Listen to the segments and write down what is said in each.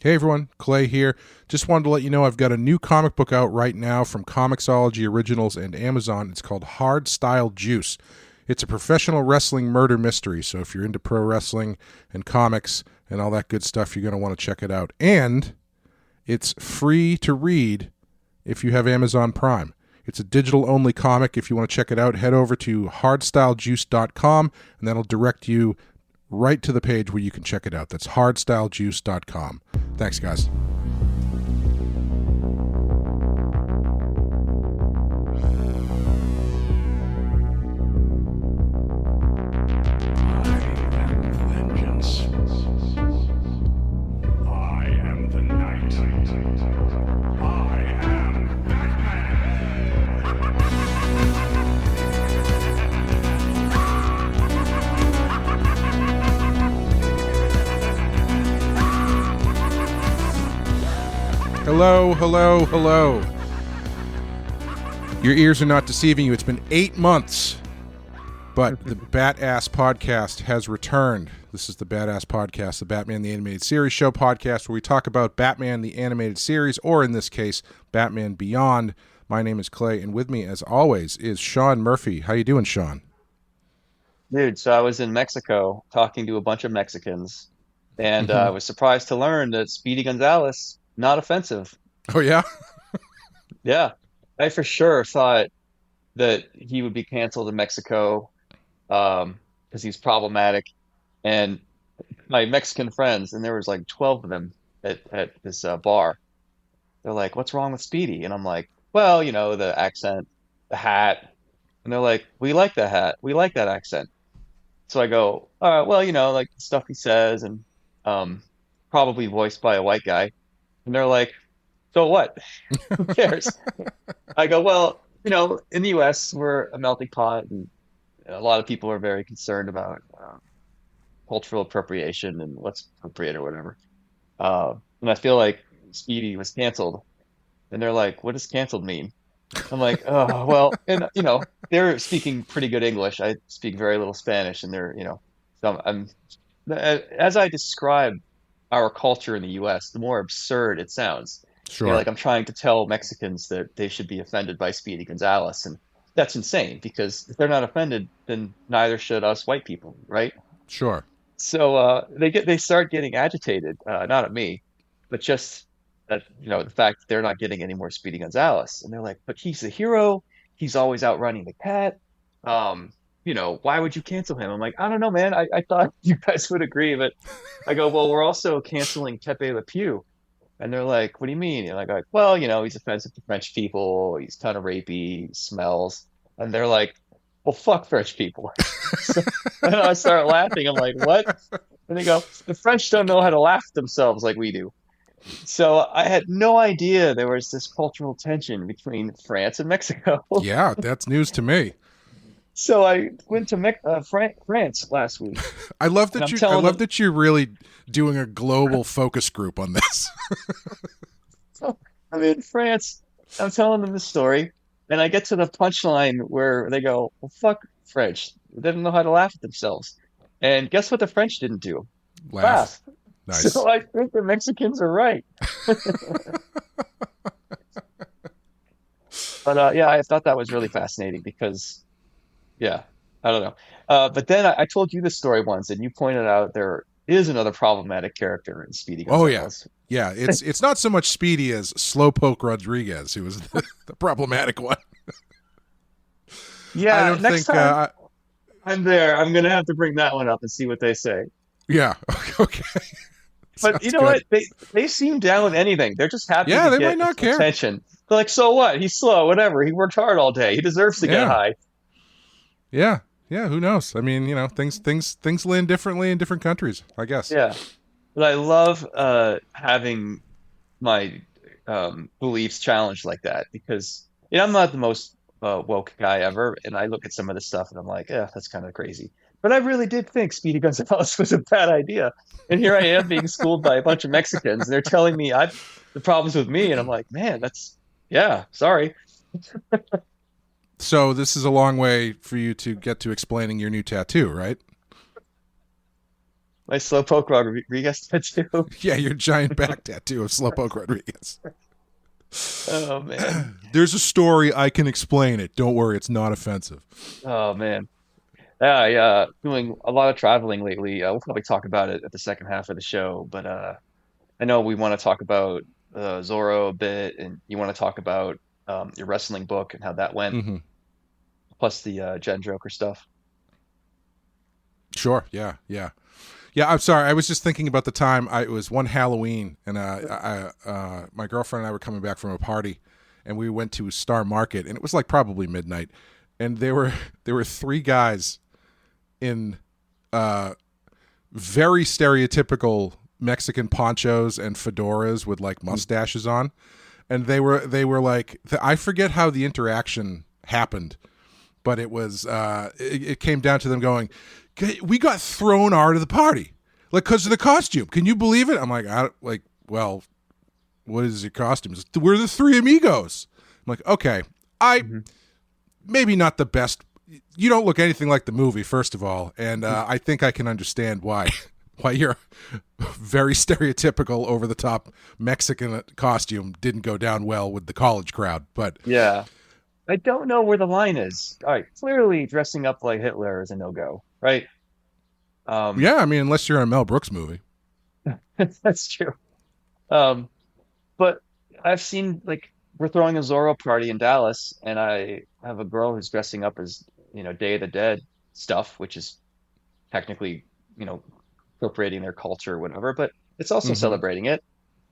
Hey everyone, Clay here. Just wanted to let you know I've got a new comic book out right now from Comixology Originals and Amazon. It's called Hardstyle Juice. It's a professional wrestling murder mystery, so if you're into pro wrestling and comics and all that good stuff, you're going to want to check it out. And it's free to read if you have Amazon Prime. It's a digital-only comic. If you want to check it out, head over to hardstylejuice.com, and that'll direct you right to the page where you can check it out. That's hardstylejuice.com. Thanks, guys. Hello, hello, hello. Your ears are not deceiving you. It's been 8 months, but the BATTASS Podcast has returned. This is the BATTASS Podcast, the Batman the Animated Series show podcast, where we talk about Batman the Animated Series, or in this case, Batman Beyond. My name is Clay, and with me, as always, is Sean Murphy. How you doing, Sean? Dude, so I was in Mexico talking to a bunch of Mexicans, and I was surprised to learn that Speedy Gonzalez, not offensive. Oh, yeah? Yeah, I for sure thought that he would be canceled in Mexico because he's problematic. And my Mexican friends, and there was like 12 of them at this bar, they're like, "What's wrong with Speedy?" And I'm like, "Well, you know, the accent, the hat." And they're like, "We like the hat. We like that accent." So I go, "All right, well, you know, like the stuff he says, and probably voiced by a white guy." And they're like, "So what? Who cares?" I go, "Well, you know, in the US, we're a melting pot, and a lot of people are very concerned about cultural appropriation and what's appropriate or whatever. And I feel like Speedy was canceled." And they're like, "What does canceled mean?" I'm like, "Oh, well," and you know, they're speaking pretty good English. I speak very little Spanish, and they're, you know, so as I describe our culture in the US, the more absurd it sounds. You know, Sure, like I'm trying to tell Mexicans that they should be offended by Speedy Gonzalez, and that's insane because if they're not offended, then neither should us white people, right? sure. So they start getting agitated, not at me, but just that, you know, the fact that they're not getting any more Speedy Gonzalez, and they're like, "But he's the hero. He's always outrunning the cat. You know, why would you cancel him?" I'm like, "I don't know, man. I thought you guys would agree, but." I go, "Well, we're also canceling Pepe Le Pew." And they're like, "What do you mean?" And I go, "Well, you know, he's offensive to French people. He's kind of rapey, he smells." And they're like, "Well, fuck French people." So, and I start laughing. I'm like, "What?" And they go, "The French don't know how to laugh at themselves like we do." So I had no idea there was this cultural tension between France and Mexico. Yeah, that's news to me. So I went to France last week, I love and that I'm I telling love them, that you're really doing a global focus group on this. I'm in France. I'm telling them the story, and I get to the punchline where they go, "Well, fuck French. They don't know how to laugh at themselves." And guess what the French didn't do? Laugh. Laugh. Nice. So I think the Mexicans are right. But yeah, I thought that was really fascinating because, yeah, I don't know. But then I told you the story once, and you pointed out there is another problematic character in Speedy Oh yeah. Gonzalez. Yeah, it's not so much Speedy as Slowpoke Rodriguez, who was the problematic one. I Yeah, don't next think time I'm there, I'm gonna have to bring that one up and see what they say. yeah, okay. But you Sounds know good. what? They seem down with anything. They're just happy Yeah, to they might get not care. attention. They're like, "So what? He's slow, whatever. He worked hard all day. He deserves to get Yeah. high." Yeah. Yeah, who knows? I mean, you know, things land differently in different countries, I guess. Yeah. But I love having my beliefs challenged like that because, you know, I'm not the most woke guy ever, and I look at some of this stuff and I'm like, "Yeah, that's kind of crazy." But I really did think Speedy Gonzalez was a bad idea, and here I am being schooled by a bunch of Mexicans, and they're telling me I the problems with me, and I'm like, "Man, that's yeah, sorry." So this is a long way for you to get to explaining your new tattoo, right? my Slowpoke Rodriguez tattoo. Yeah, your giant back tattoo of Slowpoke Rodriguez. Oh man. There's a story, I can explain it. Don't worry, it's not offensive. Oh man. Yeah, yeah. Doing a lot of traveling lately. We'll probably talk about it at the second half of the show, but I know we want to talk about Zorro a bit, and you want to talk about your wrestling book and how that went, Hmm. plus the Jen Joker stuff. Sure. Yeah. Yeah. Yeah. I'm sorry. I was just thinking about the time. It was one Halloween, and my girlfriend and I were coming back from a party, and we went to Star Market, and it was like probably midnight, and there were three guys in very stereotypical Mexican ponchos and fedoras with like mustaches on, and they were like, I forget how the interaction happened, but it was it came down to them going, we got thrown out of the party like because of the costume. Can you believe it? I'm like, well, what is your costume? We're the Three Amigos. I'm like, okay, maybe not the best. You don't look anything like the movie, first of all, and I think I can understand why your very stereotypical, over the top Mexican costume didn't go down well with the college crowd. But Yeah. I don't know where the line is. All right, clearly dressing up like Hitler is a no-go, right? yeah, I mean, unless you're in a Mel Brooks movie. That's true. Um, but I've seen like we're throwing a Zorro party in Dallas, and I have a girl who's dressing up as, Day of the Dead stuff, which is technically, appropriating their culture or whatever, but it's also Hmm. celebrating it.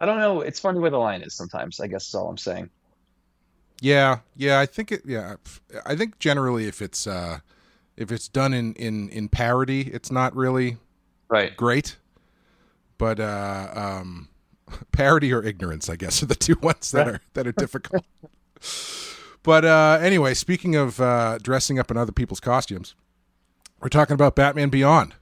I don't know. It's funny where the line is sometimes, I guess is all I'm saying. Yeah, I think it. Yeah, I think generally if it's done in parody, it's not really Right. great. But parody or ignorance, I guess, are the two ones that are difficult. But anyway, speaking of dressing up in other people's costumes, we're talking about Batman Beyond.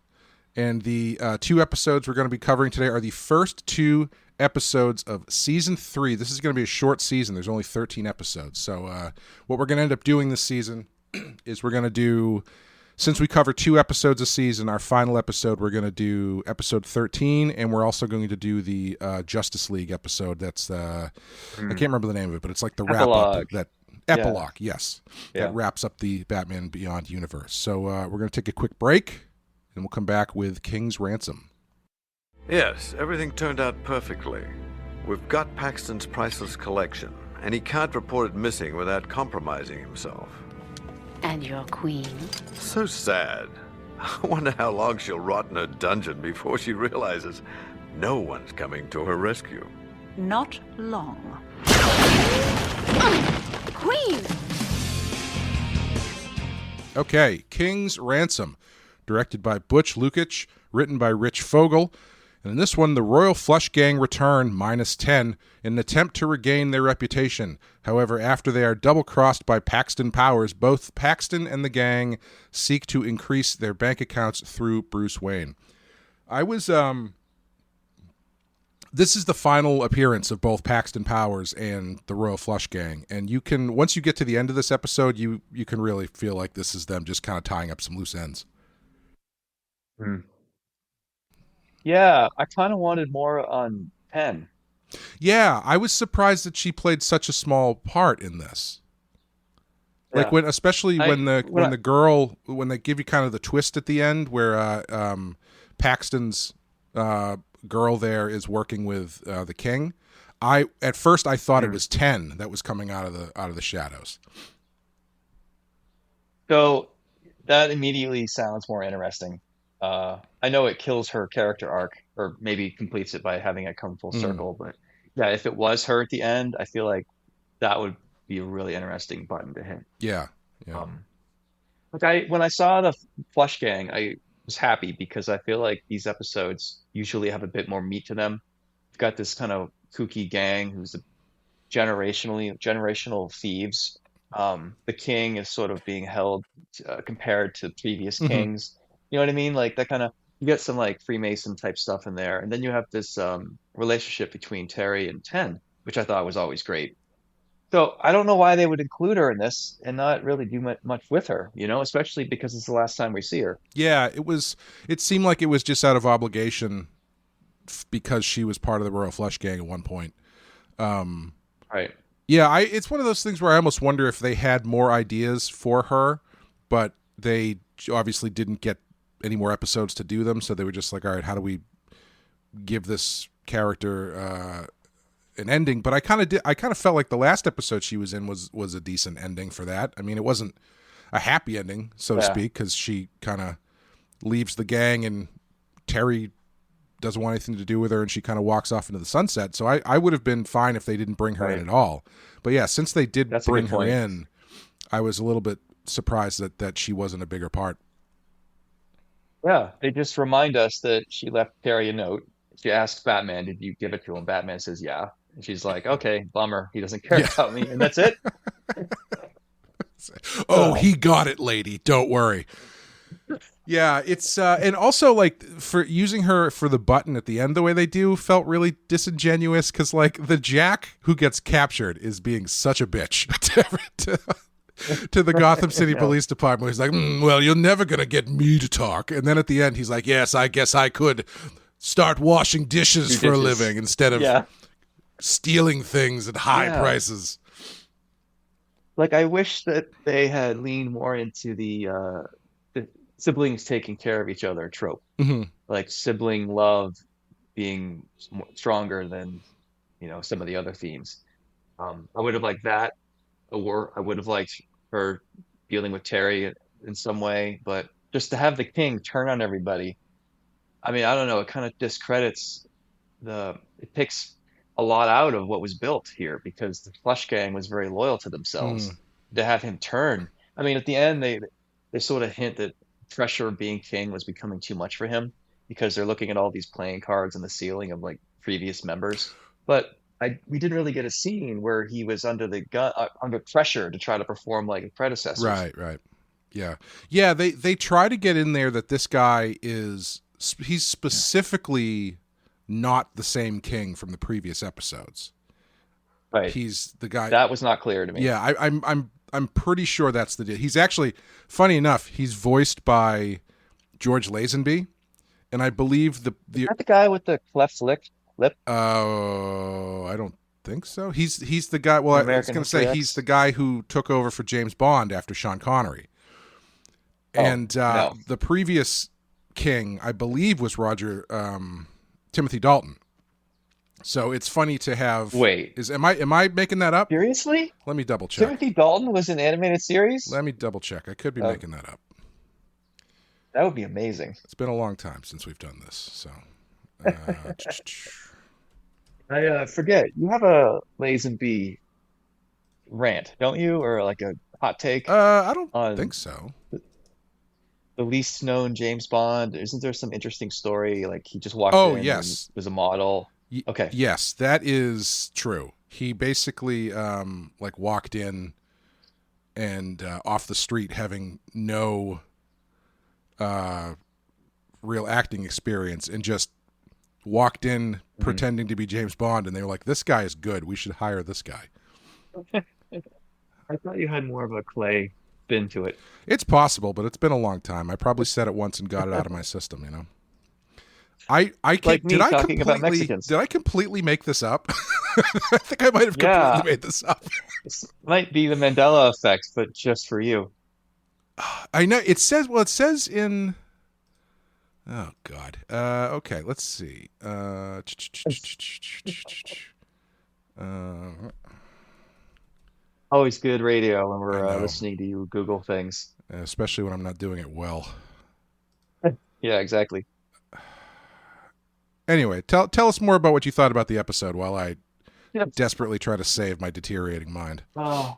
And the two episodes we're going to be covering today are the first two episodes of season 3. This is going to be a short season. There's only 13 episodes. So what we're going to end up doing this season is we're going to do, since we cover 2 episodes a season, our final episode, we're going to do episode 13, and we're also going to do the Justice League episode. That's I can't remember the name of it, but it's like the Epilogue. wrap-up. That Yeah. epilogue, yes. Yeah. That wraps up the Batman Beyond universe. So we're going to take a quick break, and we'll come back with King's Ransom. Yes, everything turned out perfectly. We've got Paxton's priceless collection, and he can't report it missing without compromising himself. And your queen? So sad. I wonder how long she'll rot in her dungeon before she realizes no one's coming to her rescue. Not long. Queen! Okay, King's Ransom, directed by Butch Lukic, written by Rich Fogel. And in this one, the Royal Flush Gang return, -10, in an attempt to regain their reputation. However, after they are double-crossed by Paxton Powers, both Paxton and the gang seek to increase their bank accounts through Bruce Wayne. This is the final appearance of both Paxton Powers and the Royal Flush Gang. And you can, once you get to the end of this episode, you can really feel like this is them just kind of tying up some loose ends. Yeah, I kind of wanted more on Penn. Yeah, I was surprised that she played such a small part in this. Like Yeah. especially when they give you kind of the twist at the end where Paxton's girl there is working with the king. At first I thought it was 10 that was coming out of the shadows. So that immediately sounds more interesting. I know it kills her character arc, or maybe completes it by having it come full circle. But yeah, if it was her at the end, I feel like that would be a really interesting button to hit. Yeah. When I saw the Flush Gang, I was happy because I feel like these episodes usually have a bit more meat to them. You've got this kind of kooky gang who's generational thieves. The king is sort of being held compared to previous kings. You know what I mean? Like that kind of, you get some like Freemason type stuff in there, and then you have this relationship between Terry and Ten, which I thought was always great. So I don't know why they would include her in this and not really do much with her, especially because it's the last time we see her. Yeah, it seemed like it was just out of obligation because she was part of the Royal Flush Gang at one point. Right. Yeah, it's one of those things where I almost wonder if they had more ideas for her, but they obviously didn't get any more episodes to do them, so they were just like, all right, how do we give this character an ending? But I kind of felt like the last episode she was in was a decent ending for that. I mean, it wasn't a happy ending, so to speak, because she kind of leaves the gang and Terry doesn't want anything to do with her, and she kind of walks off into the sunset. So I would have been fine if they didn't bring her in at all. But yeah, since they did bring her in, I was a little bit surprised that she wasn't a bigger part. Yeah, they just remind us that she left Terry a note. She asks Batman, "Did you give it to him?" Batman says, "Yeah." And she's like, "Okay, bummer. He doesn't care about me," and that's it. He got it, lady. Don't worry. Yeah, it's and also like for using her for the button at the end the way they do felt really disingenuous because like the Jack who gets captured is being such a bitch to the Gotham City Police Department. He's like, well, you're never gonna get me to talk, and then at the end he's like, yes, I guess I could start washing dishes for a living instead of stealing things at high prices. Like, I wish that they had leaned more into the siblings taking care of each other trope. Mm-hmm. Like sibling love being stronger than, some of the other themes. I would have liked that, or I would have liked her dealing with Terry in some way, but just to have the king turn on everybody, I mean, I don't know, it kind of discredits it takes a lot out of what was built here because the Flush Gang was very loyal to themselves. To have him turn, I mean, at the end they sort of hint that pressure of being king was becoming too much for him because they're looking at all these playing cards in the ceiling of like previous members. But we didn't really get a scene where he was under the gun, under pressure to try to perform like a predecessor. Right. Yeah. They try to get in there that this guy he's specifically not the same king from the previous episodes. Right. He's the guy that was not clear to me. Yeah, I'm pretty sure that's the deal. He's actually, funny enough, he's voiced by George Lazenby, and I believe Is that the guy with the cleft lip? Oh, I don't think so. He's the guy. Well, I was going to say he's the guy who took over for James Bond after Sean Connery. And the previous king, I believe, was Timothy Dalton. So it's funny to have. Wait, am I making that up? Seriously? Let me double check. Timothy Dalton was in an animated series? Let me double check. I could be making that up. That would be amazing. It's been a long time since we've done this, so. I forget. You have a Lazenby rant, don't you, or like a hot take? I don't think so. The least known James Bond. Isn't there some interesting story? Like he just walked in. Yes. And was a model. Okay. Yes, that is true. He basically like walked in and off the street having no real acting experience and just walked in pretending to be James Bond, and they were like, this guy is good. We should hire this guy. I thought you had more of a Clay spin to it. It's possible, but it's been a long time. I probably said it once and got it out of my system, I like me talking about Mexicans. Did I completely make this up? I think I might have completely made this up. This might be the Mandela effect, but just for you. I know it says in. Oh God. Okay, let's see. Always good radio when we're listening to you Google things, especially when I'm not doing it well. Yeah, exactly. Anyway, tell us more about what you thought about the episode while I desperately try to save my deteriorating mind. Oh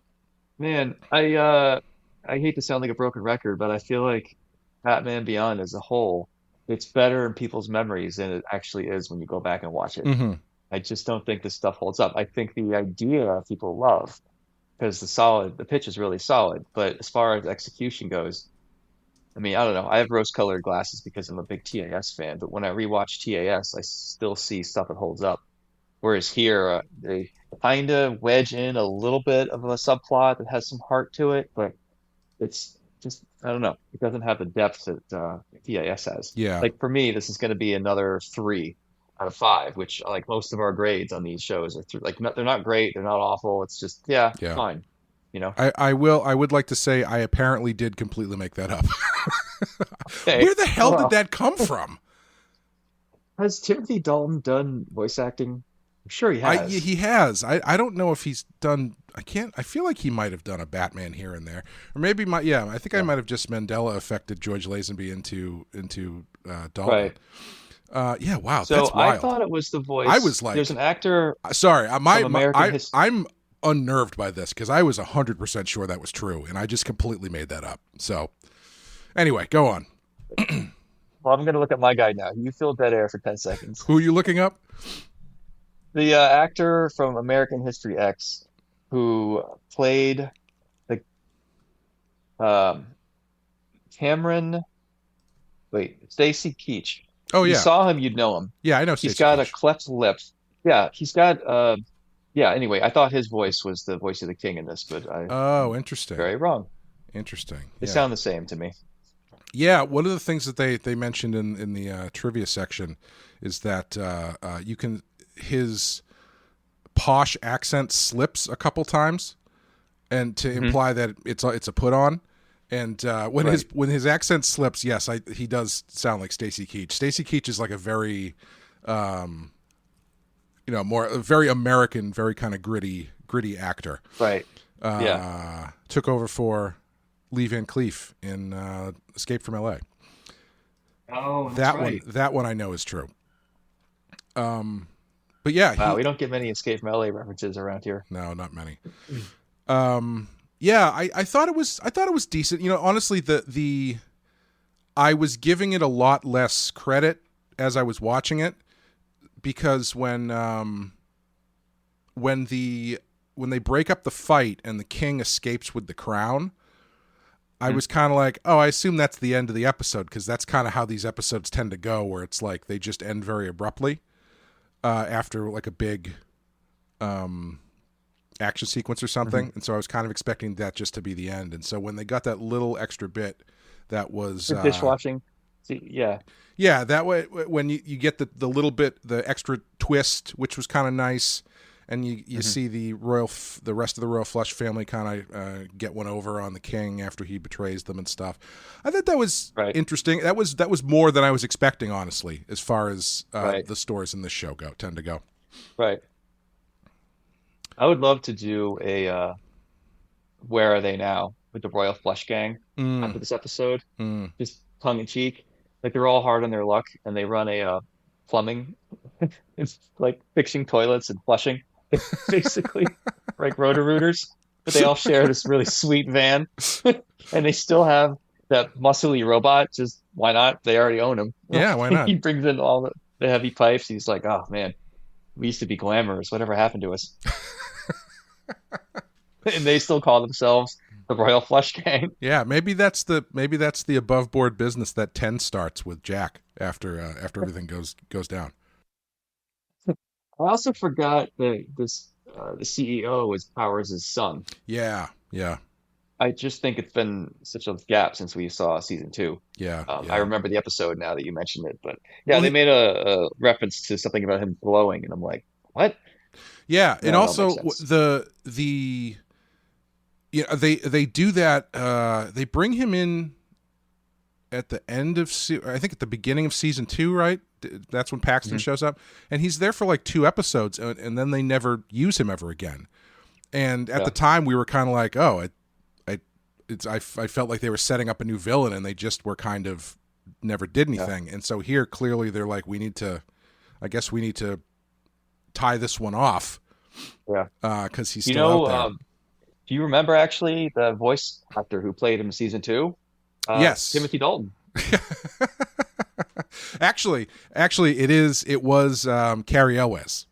man, I hate to sound like a broken record, but I feel like Batman Beyond as a whole, it's better in people's memories than it actually is when you go back and watch it. Mm-hmm. I just don't think this stuff holds up. I think the idea people love because the pitch is really solid, but as far as execution goes, I mean, I don't know. I have rose-colored glasses because I'm a big TAS fan, but when I rewatch TAS, I still see stuff that holds up. Whereas here, they kind of wedge in a little bit of a subplot that has some heart to it, but it's just, I don't know. It doesn't have the depth that PIS has. Yeah. Like for me, this is going to be another 3 out of 5, which like most of our grades on these shows are like they're not great, they're not awful. It's just Yeah. fine. You know. I would like to say I apparently did completely make that up. Hey, Where the hell well, did that come from? has Timothy Dalton done voice acting? I'm sure he has. He has. I don't know if he's done. I feel like he might have done a Batman here and there, or maybe I think I might have just Mandela affected George Lazenby into Dalton. Right. Yeah. Wow. So That's wild. I thought it was the voice. I was like, there's an actor sorry. from American History. I'm unnerved by this because I was 100% sure that was true, and I just completely made that up. So, anyway, go on. Well, I'm going to look at my guy now. You fill dead air for 10 seconds. Who are you looking up? The actor from American History X who played the Cameron, Stacy Keach. Oh You yeah, saw him, you'd know him. yeah. I know. He's Stacey got a Keach. cleft lip. Yeah, he's got yeah, anyway, I thought his voice was the voice of the king in this, but I Oh, interesting. very wrong. Interesting. They Yeah. sound the same to me. Yeah, one of the things that they mentioned in the trivia section is that you can his posh accent slips a couple times, and to imply that it's a put on. And when his accent slips, yes, he does sound like Stacy Keach. Stacy Keach is like a very, very American, very kind of gritty actor. Right. Took over for Lee Van Cleef in Escape from L.A. Oh, That one I know is true. But yeah, wow, we don't get many Escape from LA references around here. no, not many. Yeah, I thought it was decent. You know, honestly, I was giving it a lot less credit as I was watching it because when they break up the fight and the king escapes with the crown, I was kind of like, oh, I assume that's the end of the episode because that's kind of how these episodes tend to go, where it's like they just end very abruptly after like a big action sequence or something. And so I was kind of expecting that just to be the end. And so when they got that little extra bit that was Dishwashing. See, yeah, that way when you get the little bit, the extra twist, which was kind of nice, and you see the rest of the royal flush family kind of get one over on the king after he betrays them and stuff. I thought that was interesting. That was more than I was expecting, honestly, as far as the stories in this show tend to go. Right. I would love to do a Where Are They Now with the Royal Flush Gang after this episode. Just tongue in cheek. Like they're all hard on their luck and they run a plumbing. It's like fixing toilets and flushing, basically, like Roto-Rooters. But they all share this really sweet van. And they still have that muscly robot. Just why not? They already own him. Yeah, why not? He brings in all the heavy pipes. He's like, oh man, we used to be glamorous. Whatever happened to us? And they still call themselves the Royal Flush Gang. Yeah, maybe that's the above board business that 10 starts with Jack after everything goes down. I also forgot that the CEO is Powers' son. Yeah. I just think it's been such a gap since we saw season 2. Yeah. I remember the episode now that you mentioned it, but yeah, they made a reference to something about him glowing, and I'm like, what? Yeah, and also the they do that. They bring him in at the end of I think at the beginning of season 2, right? That's when Paxton shows up, and he's there for like 2 episodes, and then they never use him ever again. And at the time, we were kind of like, oh, I felt like they were setting up a new villain, and they just were kind of never did anything. And so here, clearly, they're like, we need to tie this one off. Yeah, because he's still out there. Do you remember actually the voice actor who played him in season 2? Yes, Timothy Dalton. Actually, it was Carrie Elwes.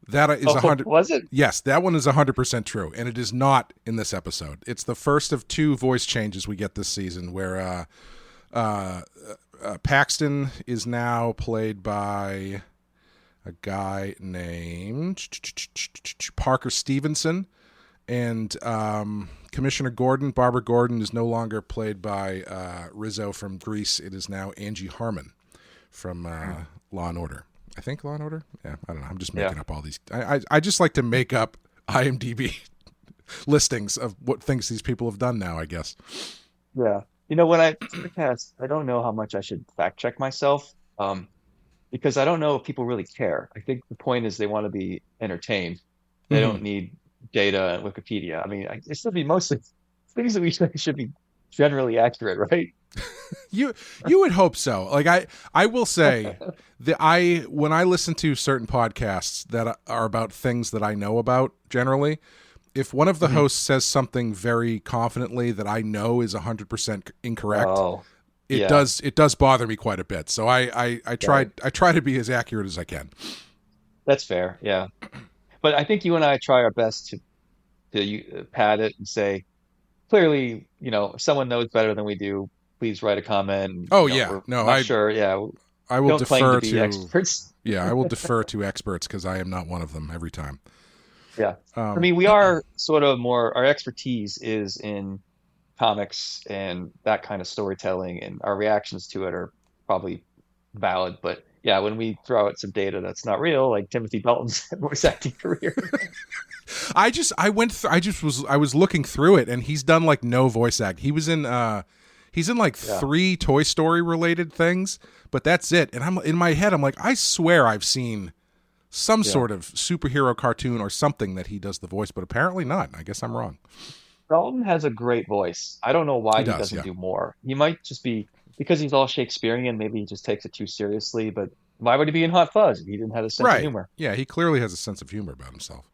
That is 100. Was it? Yes, that one is 100% true, and it is not in this episode. It's the first of 2 voice changes we get this season, where Paxton is now played by a guy named Parker Stevenson, and Commissioner Gordon, Barbara Gordon, is no longer played by Rizzo from Grease. It is now Angie Harmon from Law and Order. I think Law and Order. Yeah, I don't know. I'm just making up all these. I just like to make up IMDb listings of what things these people have done now, I guess. Yeah. When I podcast, I don't know how much I should fact check myself, because I don't know if people really care. I think the point is they want to be entertained. They don't need data and Wikipedia. I mean, it should be mostly things that we say should be generally accurate, right? You would hope so. Like I will say that when I listen to certain podcasts that are about things that I know about generally, if one of the hosts says something very confidently that I know is 100% incorrect, it does bother me quite a bit. So I try to be as accurate as I can. That's fair. Yeah. But I think you and I try our best to pad it and say, clearly, if someone knows better than we do, please write a comment. I'm sure. Yeah. I will defer to experts. Yeah, I will defer to experts because I am not one of them every time. Yeah. I mean, we are sort of our expertise is in comics and that kind of storytelling, and our reactions to it are probably valid. But yeah, when we throw out some data that's not real, like Timothy Dalton's voice acting career. I was looking through it, and he's done like no voice act. He's in like 3 Toy Story related things, but that's it. And I'm in my head, I'm like, I swear I've seen some sort of superhero cartoon or something that he does the voice, but apparently not. I guess I'm wrong. Dalton has a great voice. I don't know why he doesn't do more. He might just be because he's all Shakespearean. Maybe he just takes it too seriously. But why would he be in Hot Fuzz if he didn't have a sense of humor? Yeah, he clearly has a sense of humor about himself.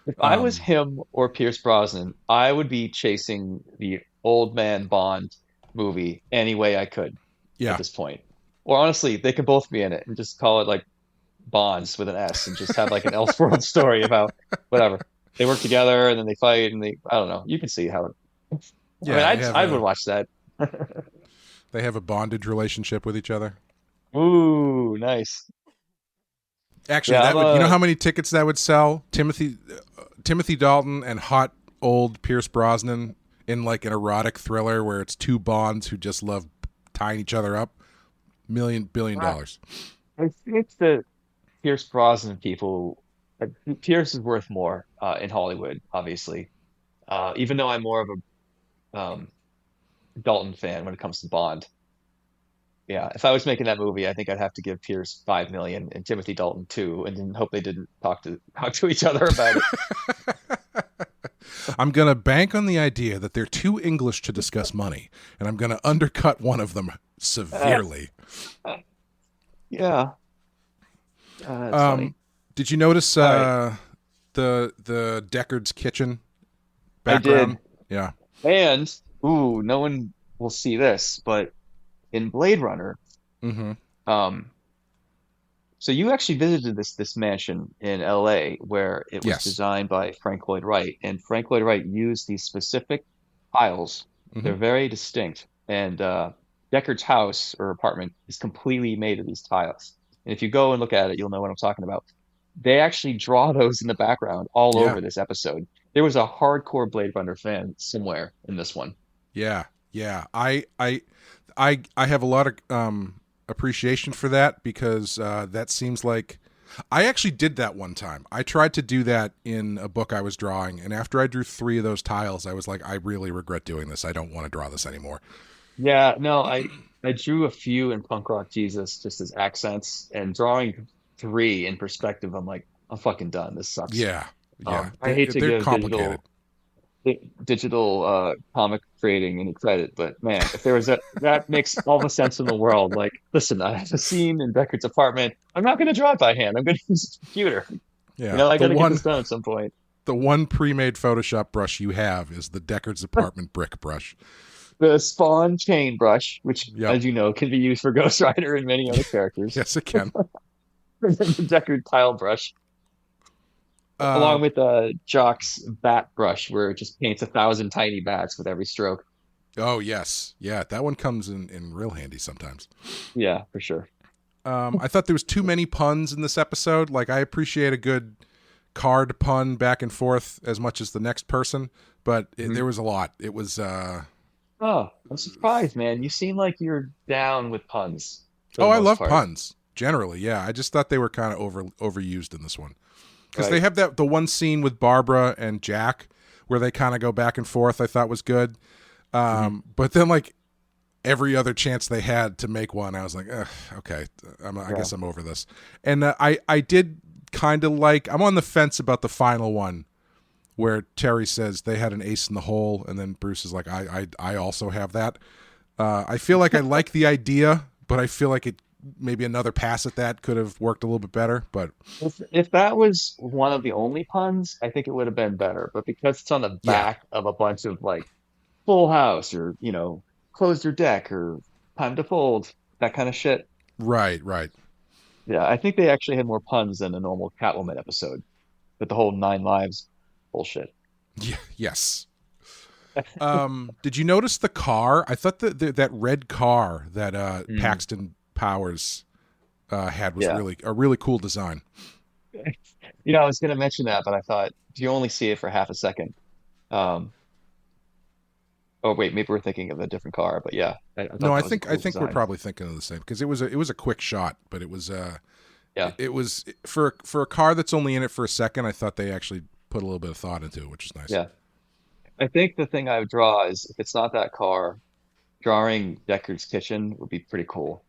If I was him or Pierce Brosnan, I would be chasing the old man Bond movie any way I could at this point. Or honestly, they could both be in it and just call it like Bonds with an S and just have like an Elseworld story about whatever. They work together and then they fight and I don't know. You can see how it. I would watch that. They have a bondage relationship with each other. Ooh, nice. Actually, you know how many tickets that would sell? Timothy Dalton and hot old Pierce Brosnan in like an erotic thriller where it's 2 Bonds who just love tying each other up. $1 billion. I think the Pierce Brosnan people, Pierce is worth more in Hollywood, obviously. Even though I'm more of a Dalton fan when it comes to Bond. Yeah, if I was making that movie, I think I'd have to give Pierce $5 million and Timothy Dalton $2 million, and then hope they didn't talk to each other about it. I'm gonna bank on the idea that they're too English to discuss money, and I'm gonna undercut one of them severely. Yeah. Funny. Did you notice the Deckard's kitchen background? I did. Yeah. And no one will see this, but in Blade Runner, so you actually visited this mansion in LA where it was designed by Frank Lloyd Wright, and Frank Lloyd Wright used these specific tiles. They're very distinct, and Deckard's house or apartment is completely made of these tiles. And if you go and look at it, you'll know what I'm talking about. They actually draw those in the background all over this episode. There was a hardcore Blade Runner fan somewhere in this one. Yeah. I have a lot of appreciation for that because that seems like I actually did that one time. I tried to do that in a book I was drawing, and after I drew 3 of those tiles, I was like, I really regret doing this. I don't want to draw this anymore. Yeah, no, I drew a few in Punk Rock Jesus just as accents, and drawing 3 in perspective, I'm like, I'm fucking done. This sucks. Yeah. I hate to give digital comic creating any credit, but man, if there was that makes all the sense in the world. Like, listen, I have a scene in Deckard's apartment. I'm not going to draw it by hand. I'm going to use a computer. Yeah, I got to get this done at some point. The one pre-made Photoshop brush you have is the Deckard's apartment brick brush. The Spawn chain brush, which, as you know, can be used for Ghost Rider and many other characters. Yes, it can. The Deckard tile brush. Along with Jock's bat brush, where it just paints 1,000 tiny bats with every stroke. Oh, yes. Yeah, that one comes in real handy sometimes. Yeah, for sure. I thought there was too many puns in this episode. Like, I appreciate a good card pun back and forth as much as the next person, but there was a lot. It was Oh, I'm surprised, man. You seem like you're down with puns. I love puns generally. Yeah, I just thought they were kind of overused in this one because they have the one scene with Barbara and Jack where they kind of go back and forth. I thought was good, but then like every other chance they had to make one, I was like, okay, I guess I'm over this. And I did kind of like. I'm on the fence about the final one, where Terry says they had an ace in the hole, and then Bruce is like, I also have that. I feel like I like the idea, but I feel like maybe another pass at that could have worked a little bit better. But if that was one of the only puns, I think it would have been better. But because it's on the back of a bunch of like Full House or Close Your Deck or Time to Fold, that kind of shit. Right. Yeah, I think they actually had more puns than a normal Catwoman episode, with the whole 9 lives bullshit. Yeah, yes. Did you notice the car? I thought that red car that Paxton Powers had was a really cool design. I was going to mention that, but I thought, do you only see it for half a second? Oh wait, maybe we're thinking of a different car, but yeah. I think we're probably thinking of the same because it was a quick shot, but it was it was for a car that's only in it for a second. I thought they actually put a little bit of thought into it, which is nice. Yeah, I think the thing I would draw is if it's not that car, drawing Deckard's kitchen would be pretty cool.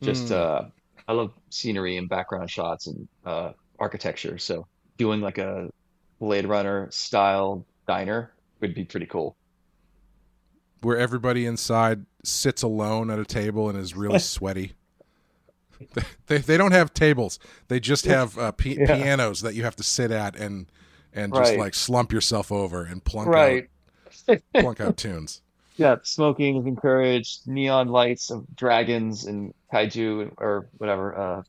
Just I love scenery and background shots and architecture, so doing like a Blade Runner style diner would be pretty cool. Where everybody inside sits alone at a table and is really sweaty. They don't have tables. They just have pianos that you have to sit at and just like slump yourself over and plunk out tunes. Yeah, smoking is encouraged. Neon lights of dragons and kaiju or whatever.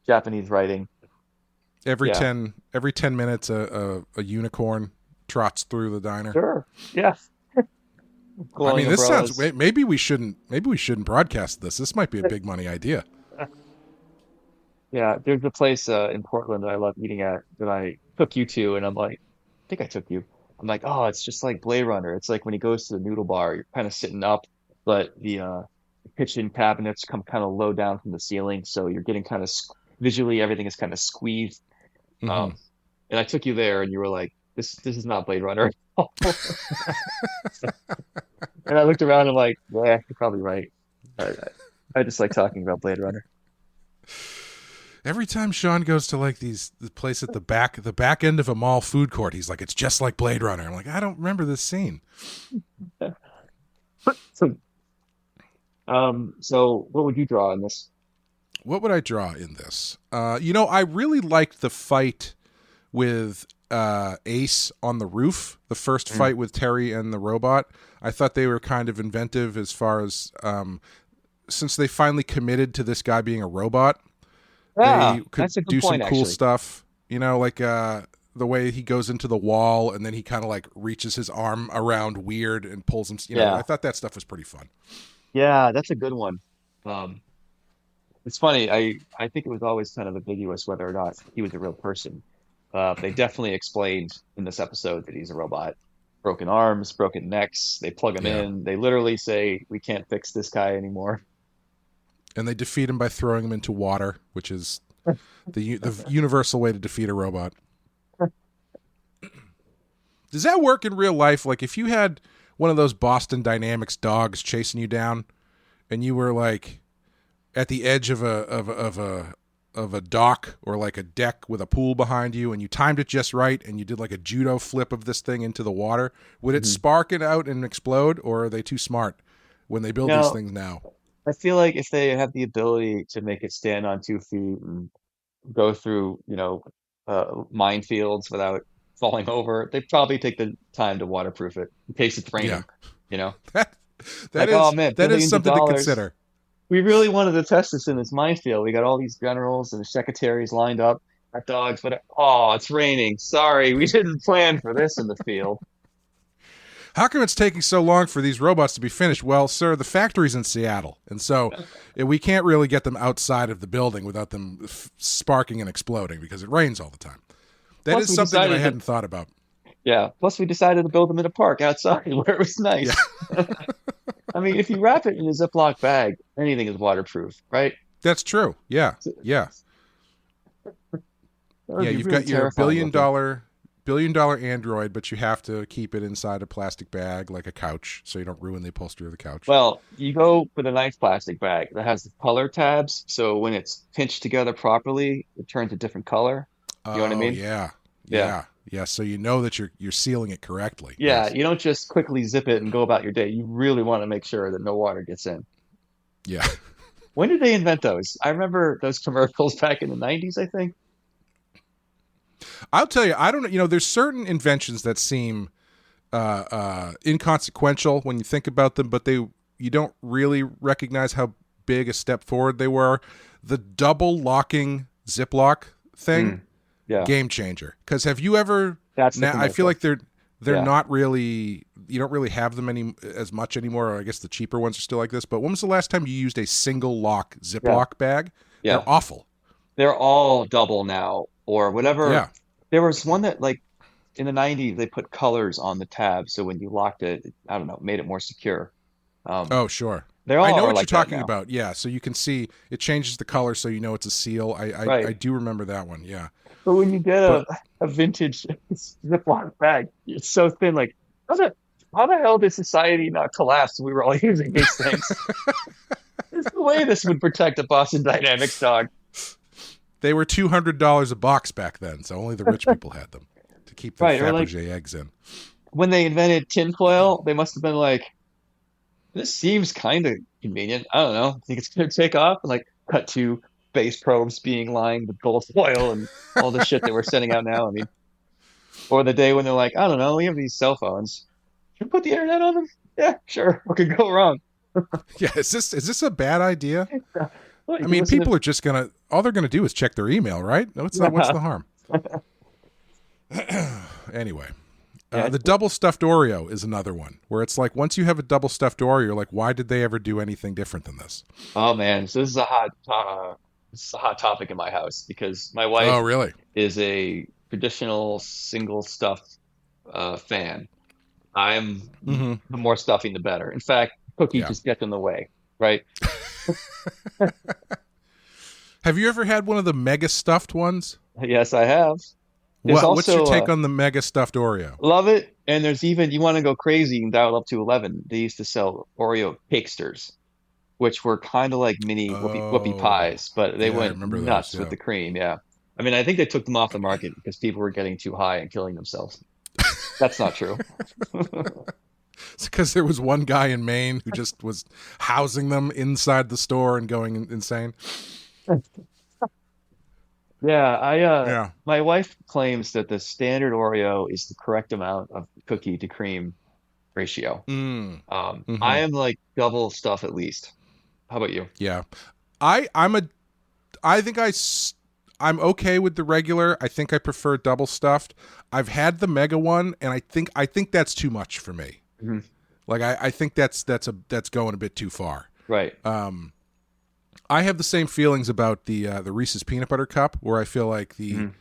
Japanese writing. Every 10 minutes, a unicorn trots through the diner. Sure. Yeah. I mean, this sounds. Maybe we shouldn't broadcast this. This might be a big money idea. Yeah, there's a place in Portland that I love eating at that I took you to, and I'm like, I think I took you. I'm like, oh, it's just like Blade Runner. It's like when he goes to the noodle bar, you're kind of sitting up, but the kitchen cabinets come kind of low down from the ceiling, so you're getting kind of visually everything is kind of squeezed. And I took you there, and you were like, this is not Blade Runner. And I looked around and I'm like, yeah, you're probably right. I just like talking about Blade Runner. Every time Sean goes to like the place at the back end of a mall food court, he's like, it's just like Blade Runner. I'm like, I don't remember this scene. So what would you draw in this? What would I draw in this? I really liked the fight with Ace on the roof, the first fight with Terry and the robot. I thought they were kind of inventive as far as since they finally committed to this guy being a robot, they could do some cool stuff. Like the way he goes into the wall and then he kind of like reaches his arm around weird and pulls him. I thought that stuff was pretty fun. Yeah, that's a good one. It's funny. I think it was always kind of ambiguous whether or not he was a real person. They definitely explained in this episode that he's a robot. Broken arms, broken necks. They plug him in. They literally say, we can't fix this guy anymore. And they defeat him by throwing him into water, which is the universal way to defeat a robot. Does that work in real life? Like if you had one of those Boston Dynamics dogs chasing you down and you were like at the edge of a dock or like a deck with a pool behind you and you timed it just right and you did like a judo flip of this thing into the water, would it spark it out and explode, or are they too smart when they build these things now? I feel like if they have the ability to make it stand on 2 feet and go through, minefields without falling over, they probably take the time to waterproof it in case it's raining, That like, is, oh man, that is something to consider. We really wanted to test this in this minefield. We got all these generals and secretaries lined up, our dogs, but it's raining. Sorry, we didn't plan for this in the field. how come it's taking so long for these robots to be finished? Well, sir, the factory's in Seattle, and so we can't really get them outside of the building without them sparking and exploding because it rains all the time. That Plus, is something that I hadn't thought about. Yeah. Plus, we decided to build them in a park outside where it was nice. Yeah. I mean, if you wrap it in a Ziploc bag, anything is waterproof, right? That's true. Yeah. Yeah. Yeah, you've got your billion-dollar android, but you have to keep it inside a plastic bag like a couch so you don't ruin the upholstery of the couch. Well, you go with a nice plastic bag that has the color tabs, so when it's pinched together properly, it turns a different color. You know what I mean? Yeah. So you know that you're sealing it correctly. Yeah, yes. You don't just quickly zip it and go about your day. You really want to make sure that no water gets in. Yeah. When did they invent those? I remember those commercials back in the 90s, I think. I'll tell you, I don't know. You know, there's certain inventions that seem inconsequential when you think about them, but you don't really recognize how big a step forward they were. The double locking Ziploc thing, game changer. Because have you ever? I feel like they're not really. You don't really have them as much anymore. Or I guess the cheaper ones are still like this. But when was the last time you used a single lock Ziploc bag? Yeah. They're awful. They're all double now. Or whatever. Yeah. There was one that, like, in the 90s, they put colors on the tab, so when you locked it, I don't know, made it more secure. Oh, sure. They all I know what like you're talking about. Yeah, so you can see it changes the color, so you know it's a seal. I do remember that one. Yeah. But when you get a vintage Ziploc bag, it's so thin. Like, how the hell did society not collapse? We were all using these things. There's no way this would protect a Boston Dynamics dog. They were $200 a box back then, so only the rich people had them to keep the Fabergé eggs in. When they invented tinfoil, they must have been like, this seems kind of convenient. I don't know. Think it's going to take off? And like, cut to space probes being lined with gold foil and all the shit that we're sending out now. I mean, or the day when they're like, I don't know, we have these cell phones. Should we put the internet on them? Yeah, sure. What could go wrong? Yeah, is this a bad idea? Well, I mean, people are just all they're gonna do is check their email, right? No, it's not. What's the harm? Anyway, the double stuffed Oreo is another one where it's like once you have a double stuffed Oreo, you're like, why did they ever do anything different than this? Oh man, so this is a hot topic in my house because my wife is a traditional single stuffed fan. I'm the more stuffing the better. In fact, cookie just gets in the way, right? Have you ever had one of the mega stuffed ones? Yes, I have. What's your take on the mega stuffed Oreo? Love it. And there's even, you want to go crazy and dial up to 11. They used to sell Oreo cakesters, which were kind of like mini whoopie pies, but they went nuts with the cream. Yeah. I mean, I think they took them off the market because people were getting too high and killing themselves. That's not true. It's because there was one guy in Maine who just was housing them inside the store and going insane. Yeah, my wife claims that the standard Oreo is the correct amount of cookie to cream ratio. I am like double stuff at least. How about you? Yeah, I'm okay with the regular. I think I prefer double stuffed. I've had the mega one, and I think that's too much for me. Mm-hmm. Like I think that's going a bit too far. Right. I have the same feelings about the Reese's peanut butter cup, where I feel like the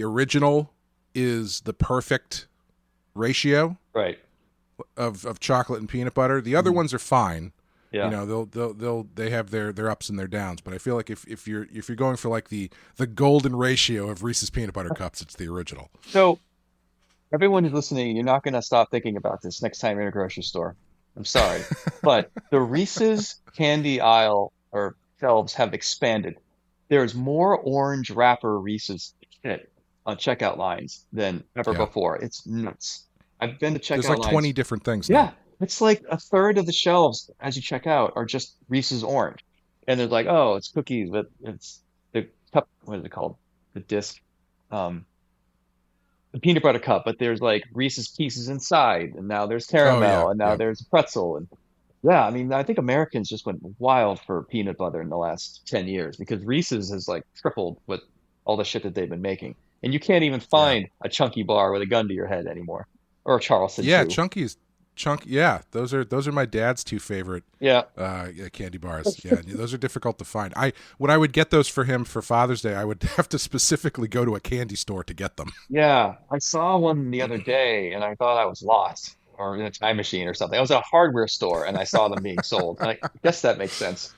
original is the perfect ratio, right, of chocolate and peanut butter. The other ones are fine. Yeah. You know, they have their ups and their downs, but I feel like if you're going for like the golden ratio of Reese's peanut butter cups, it's the original. So everyone who's listening, you're not going to stop thinking about this next time you're in a grocery store. I'm sorry, but the Reese's candy aisle or shelves have expanded. There's more orange wrapper Reese's shit on checkout lines than ever before. It's nuts. I've been to checkout lines. There's like 20 different things. Yeah. It's like a third of the shelves as you check out are just Reese's orange. And they're like, oh, it's cookies, but it's the cup, what is it called? The disc. The peanut butter cup, but there's like Reese's Pieces inside, and now there's caramel, and now there's pretzel. And yeah, I mean, I think Americans just went wild for peanut butter in the last 10 years because Reese's has like tripled with all the shit that they've been making. And you can't even find a chunky bar with a gun to your head anymore. Or a Charleston. Yeah, too. Chunky is chunk. Yeah, those are my dad's two favorite. Yeah. Candy bars. Yeah, those are difficult to find. When I would get those for him for Father's Day, I would have to specifically go to a candy store to get them. Yeah. I saw one the other day and I thought I was lost or in a time machine or something. I was at a hardware store and I saw them being sold. And I guess that makes sense.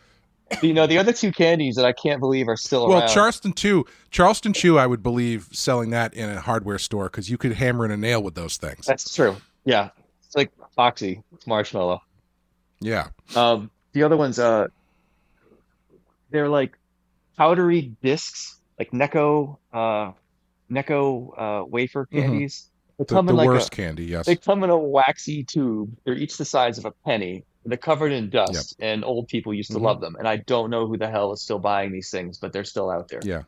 The other two candies that I can't believe are still around. Well, Charleston Chew, I would believe selling that in a hardware store because you could hammer in a nail with those things. That's true. Yeah. It's like Foxy. It's marshmallow. Yeah. The other ones, they're like powdery discs, like Necco wafer candies. They come The in like worst candy, yes. They come in a waxy tube. They're each the size of a penny. They're covered in dust, and old people used to love them. And I don't know who the hell is still buying these things, but they're still out there. Yeah.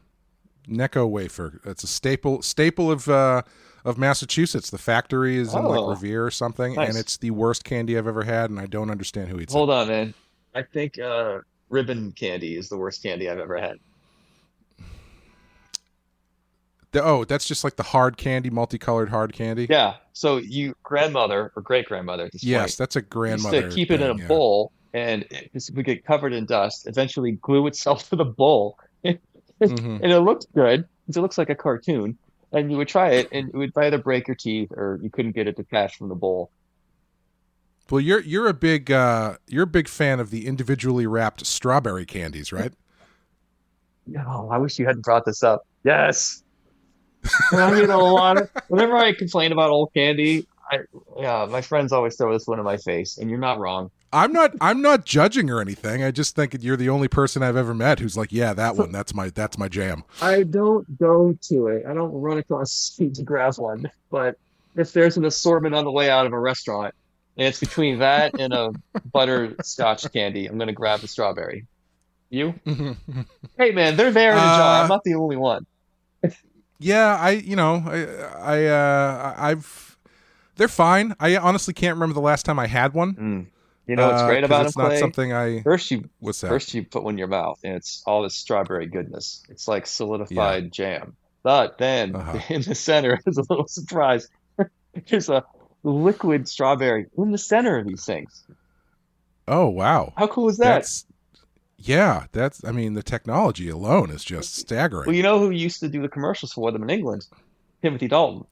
Necco wafer. It's a staple of Massachusetts. The factory is in like Revere or something, nice. and it's the worst candy I've ever had, and I don't understand who eats Hold it. on, man. I think ribbon candy is the worst candy I've ever had. That's just like the hard candy, multicolored hard candy. Yeah. So you grandmother or great grandmother at this point. Yes, that's a grandmother. Used to keep it in a bowl, and it would get covered in dust. Eventually, glue itself to the bowl, and it looks good because it looks like a cartoon. And you would try it, and it would either break your teeth or you couldn't get it detached from the bowl. Well, you're a big fan of the individually wrapped strawberry candies, right? No, I wish you hadn't brought this up. Yes. I mean, a lot of whenever I complain about old candy, my friends always throw this one in my face, and you're not wrong. I'm not judging or anything. I just think you're the only person I've ever met who's like, yeah, that one, that's my jam. I don't go to it. I don't run across the street to grab one. But if there's an assortment on the way out of a restaurant, and it's between that and a butterscotch candy, I'm going to grab the strawberry. You? Hey, man, they're there in a jar. I'm not the only one. Yeah, they're fine. I honestly can't remember the last time I had one. You know what's great about them, it's not Clay? something what's that? First you put one in your mouth, and it's all this strawberry goodness. It's like solidified jam. But then in the center is a little surprise. There's a liquid strawberry in the center of these things. Oh, wow. How cool is that? The technology alone is just staggering. Well, you know who used to do the commercials for them in England? Timothy Dalton.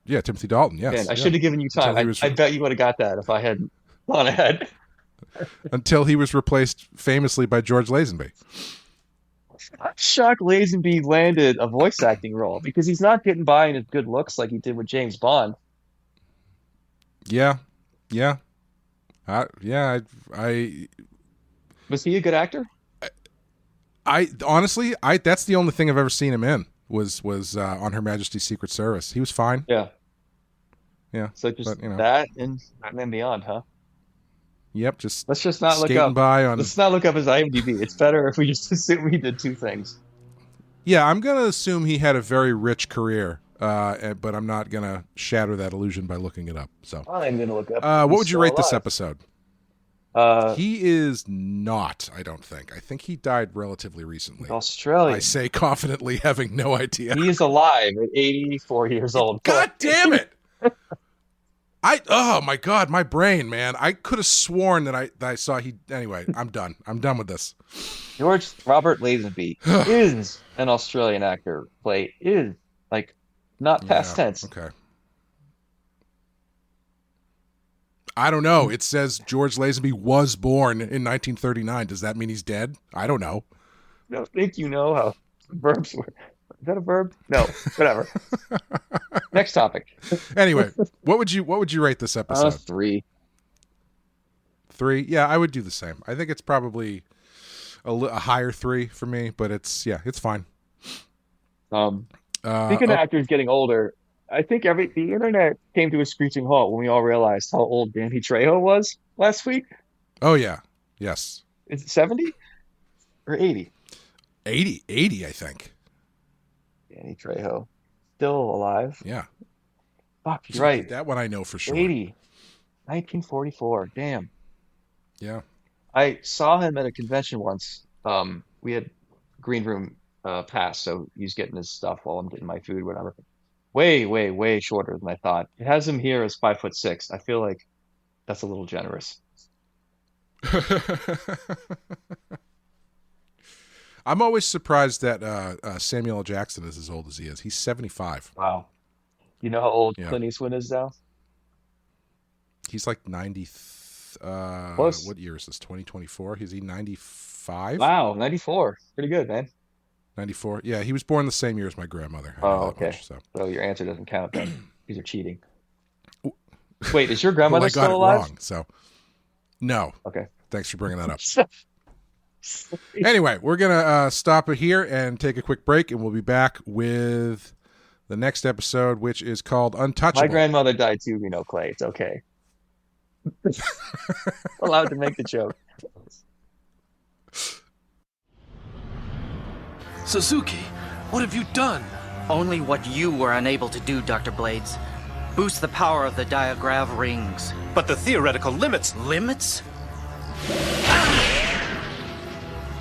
Timothy Dalton, yes. Man, I should have given you time. I bet you would have got that if I had gone ahead. Until he was replaced famously by George Lazenby. I'm shocked Lazenby landed a voice acting role because he's not getting by in his good looks like he did with James Bond. Yeah. Was he a good actor? I honestly, that's the only thing I've ever seen him in was on Her Majesty's Secret Service. He was fine. Yeah. So that and Batman Beyond, huh? Yep. Let's just not look up. Let's not look up his IMDb. It's better if we just assume he did two things. Yeah, I'm gonna assume he had a very rich career, but I'm not gonna shatter that illusion by looking it up. So I'm gonna look up. What would you rate this episode? He is not, I don't think. I think he died relatively recently. Australia. I say confidently, having no idea. He is alive at 84 years old. God damn it! Oh my God, my brain, man. I could have sworn that I saw anyway, I'm done. I'm done with this. George Robert Lazenby is an Australian actor. Is like not past tense. Okay. I don't know. It says George Lazenby was born in 1939. Does that mean he's dead? I don't know. I don't think you know how verbs work. Is that a verb? No, whatever. Next topic. Anyway, what would you rate this episode? 3. 3? Yeah, I would do the same. I think it's probably a higher 3 for me, but it's fine. Speaking of actors getting older, I think the internet came to a screeching halt when we all realized how old Danny Trejo was last week. Oh yeah, yes. Is it 70 or 80? 80, I think. Danny Trejo, still alive. Yeah. Fuck, you're right. That one I know for sure. 80, 1944. Damn. Yeah. I saw him at a convention once. We had green room pass, so he's getting his stuff while I'm getting my food, whatever. Way, way, way shorter than I thought. It has him here as 5'6". I feel like that's a little generous. I'm always surprised that Samuel L. Jackson is as old as he is. He's 75. Wow. You know how old Yeah. Clint Eastwood is now? He's like 90. Close. What year is this? 2024? Is he 95? Wow, 94. Pretty good, man. 94. Yeah, he was born the same year as my grandmother. I know Oh, that okay. much, so. So your answer doesn't count then. These are cheating. Wait, is your Well, grandmother I got still it alive? wrong. So, no. Okay. Thanks for bringing that up. Anyway, we're gonna stop it here and take a quick break, and we'll be back with the next episode, which is called Untouchable. My grandmother died too, Clay. It's okay. Allowed to make the joke. Suzuki, what have you done? Only what you were unable to do, Dr. Blades. Boost the power of the diagrav rings. But the theoretical limits. Limits?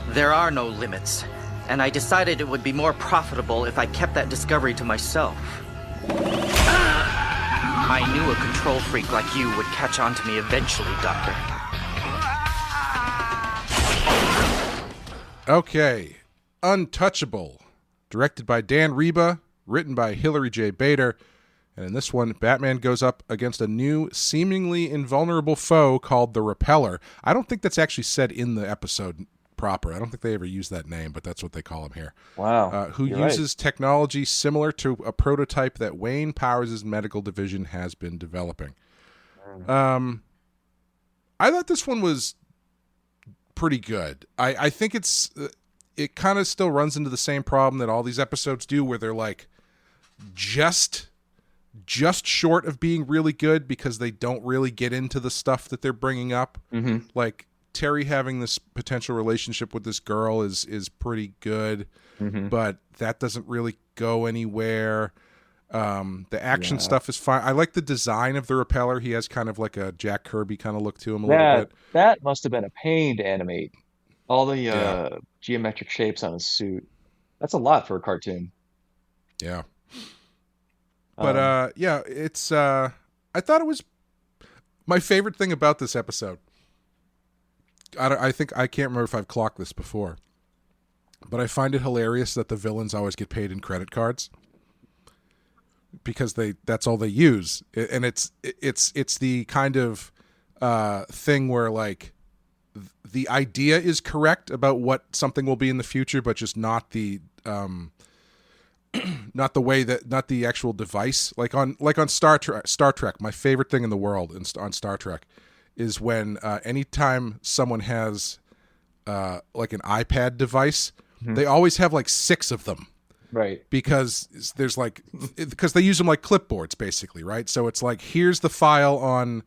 There are no limits, and I decided it would be more profitable if I kept that discovery to myself. I knew a control freak like you would catch on to me eventually, Doctor. Okay, Untouchable, directed by Dan Reba, written by Hilary J. Bader, and in this one, Batman goes up against a new, seemingly invulnerable foe called the Repeller. I don't think that's actually said in the episode proper. I don't think they ever use that name, but that's what they call him here. Wow. Who You're uses technology similar to a prototype that Wayne Powers' medical division has been developing. I thought this one was pretty good. I think it kind of still runs into the same problem that all these episodes do, where they're like just short of being really good because they don't really get into the stuff that they're bringing up. Mm-hmm. Like Terry having this potential relationship with this girl is pretty good, but that doesn't really go anywhere. The action stuff is fine. I like the design of the Repeller. He has kind of like a Jack Kirby kind of look to him a little bit. That must have been a pain to animate. All the geometric shapes on his suit. That's a lot for a cartoon. Yeah. But it's I thought it was my favorite thing about this episode. I can't remember if I've clocked this before, but I find it hilarious that the villains always get paid in credit cards because that's all they use, and it's the kind of thing where like the idea is correct about what something will be in the future, but just not the not the actual device. Like on Star Trek, my favorite thing in the world on Star Trek is when anytime someone has like an iPad device, they always have like 6 of them. Right. Because they use them like clipboards basically, right? So it's like, here's the file on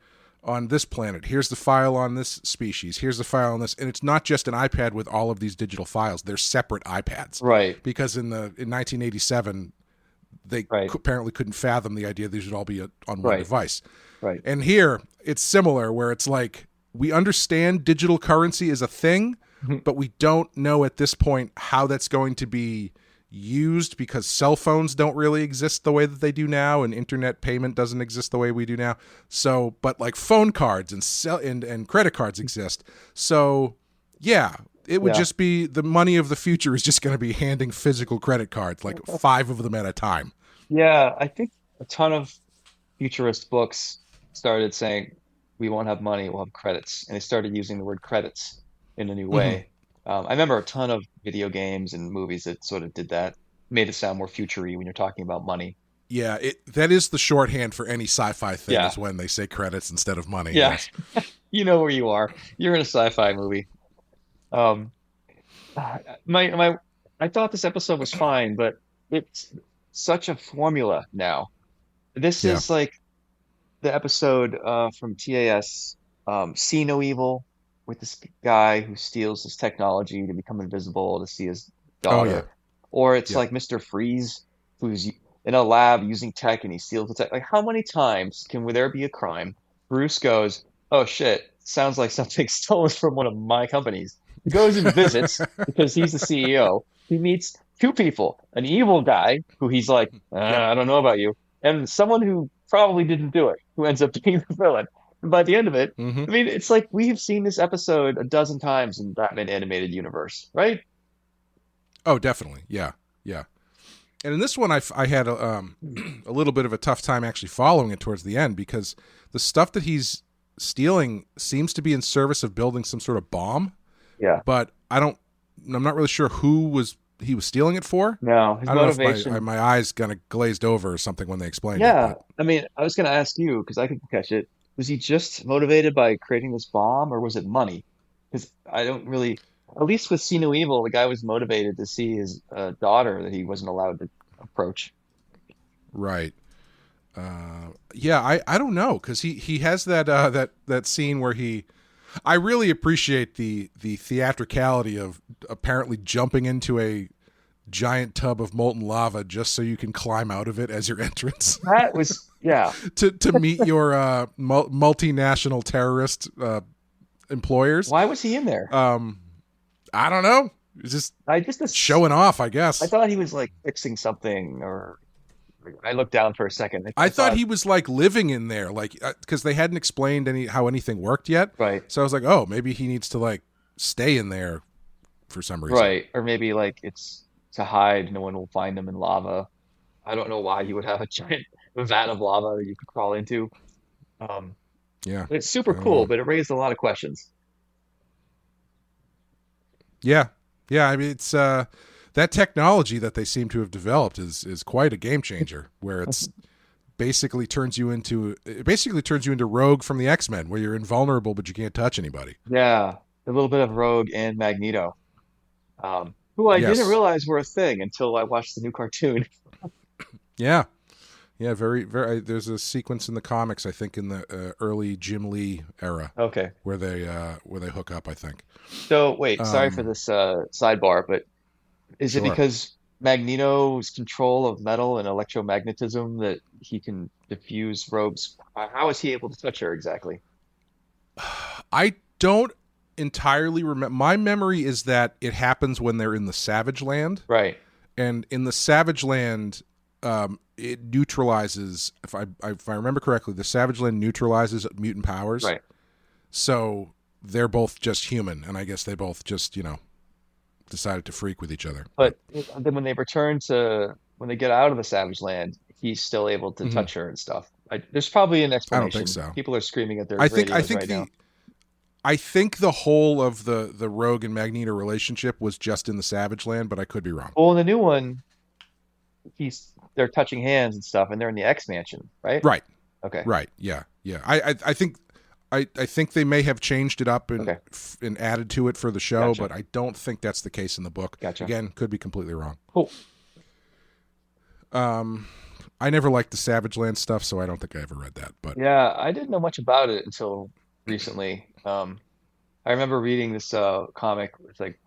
this planet, here's the file on this species, here's the file on this, and it's not just an iPad with all of these digital files. They're separate iPads. Right. Because in 1987 they apparently couldn't fathom the idea these would all be on one device. Right. And here it's similar, where it's like, we understand digital currency is a thing, but we don't know at this point how that's going to be used, because cell phones don't really exist the way that they do now, and internet payment doesn't exist the way we do now. So, but like phone cards and credit cards exist. So yeah, it would just be, the money of the future is just going to be handing physical credit cards, like 5 of them at a time. Yeah, I think a ton of futurist books started saying, we won't have money, we'll have credits. And they started using the word credits in a new way. I remember a ton of video games and movies that sort of did that, made it sound more future-y when you're talking about money. Yeah, that is the shorthand for any sci-fi thing, is when they say credits instead of money. Yeah, yes. You know where you are. You're in a sci-fi movie. I thought this episode was fine, but it's such a formula now. This is like the episode from TAS, See No Evil, with this guy who steals his technology to become invisible to see his daughter. Oh, yeah. Or it's like Mr. Freeze, who's in a lab using tech and he steals the tech. Like, how many times can there be a crime? Bruce goes, oh shit, sounds like something stolen from one of my companies. He goes and visits because he's the CEO. He meets 2 people, an evil guy who he's like, I don't know about you, and someone who probably didn't do it, who ends up being the villain. by the end of it, Hmm. I mean, it's like we have seen this episode a dozen times in Batman animated universe, right? Oh, definitely. Yeah. Yeah. And in this one, I had a little bit of a tough time actually following it towards the end because the stuff that he's stealing seems to be in service of building some sort of bomb. Yeah. But I'm not really sure who he was stealing it for. No, his I don't motivation. know if my eyes kind of glazed over or something when they explained it. Yeah, But I mean, I was going to ask you because I could catch it. Was he just motivated by creating this bomb, or was it money? Because I don't really. At least with See No Evil, the guy was motivated to see his daughter that he wasn't allowed to approach. right. Yeah, I don't know because he has that scene where I really appreciate the theatricality of apparently jumping into a giant tub of molten lava just so you can climb out of it as your entrance That was, yeah, to meet your multinational terrorist employers. why was he in there? I don't know. It's just I just showing off, I guess. I thought he was like fixing something, or I looked down for a second. I thought he was like living in there, like because they hadn't explained how anything worked yet. Right, So I was like, oh, maybe he needs to like stay in there for some reason. right, or maybe like it's to hide. No one will find him in lava. I don't know why he would have a giant vat of lava that you could crawl into. Um, Yeah. it's super I don't cool, know. but it raised a lot of questions. Yeah. Yeah. I mean, it's that technology that they seem to have developed is quite a game changer. Where it basically turns you into Rogue from the X-Men, where you're invulnerable but you can't touch anybody. Yeah, a little bit of Rogue and Magneto, who I Yes. didn't realize were a thing until I watched the new cartoon. Yeah. Yeah. Very, very. There's a sequence in the comics, I think, in the early Jim Lee era, Okay, where they hook up. I think. so wait, sorry for Um, this sidebar, but is it Sure. because Magneto's control of metal and electromagnetism that he can diffuse Rogue's? How is he able to touch her exactly? I don't entirely remember. My memory is that it happens when they're in the Savage Land, Right. and in the Savage Land, it neutralizes. If I remember correctly, the Savage Land neutralizes mutant powers. Right. So they're both just human, and I guess they both just decided to freak with each other. But then when they get out of the Savage Land, he's still able to Mhm. touch her and stuff. There's probably an I don't explanation. think so. People are screaming at their I think radios right now. I think the whole of the Rogue and Magneto relationship was just in the Savage Land, but I could be wrong. Well, in the new one, they're touching hands and stuff, and they're in the X Mansion, right? Right. Okay. Right. Yeah. Yeah. I think they may have changed it up and Okay. and added to it for the show, Gotcha. but I don't think that's the case in the book. Gotcha. Again, could be completely wrong. Cool. I never liked the Savage Land stuff, so I don't think I ever read that. But Yeah, I didn't know much about it until recently. I remember reading this comic. It's like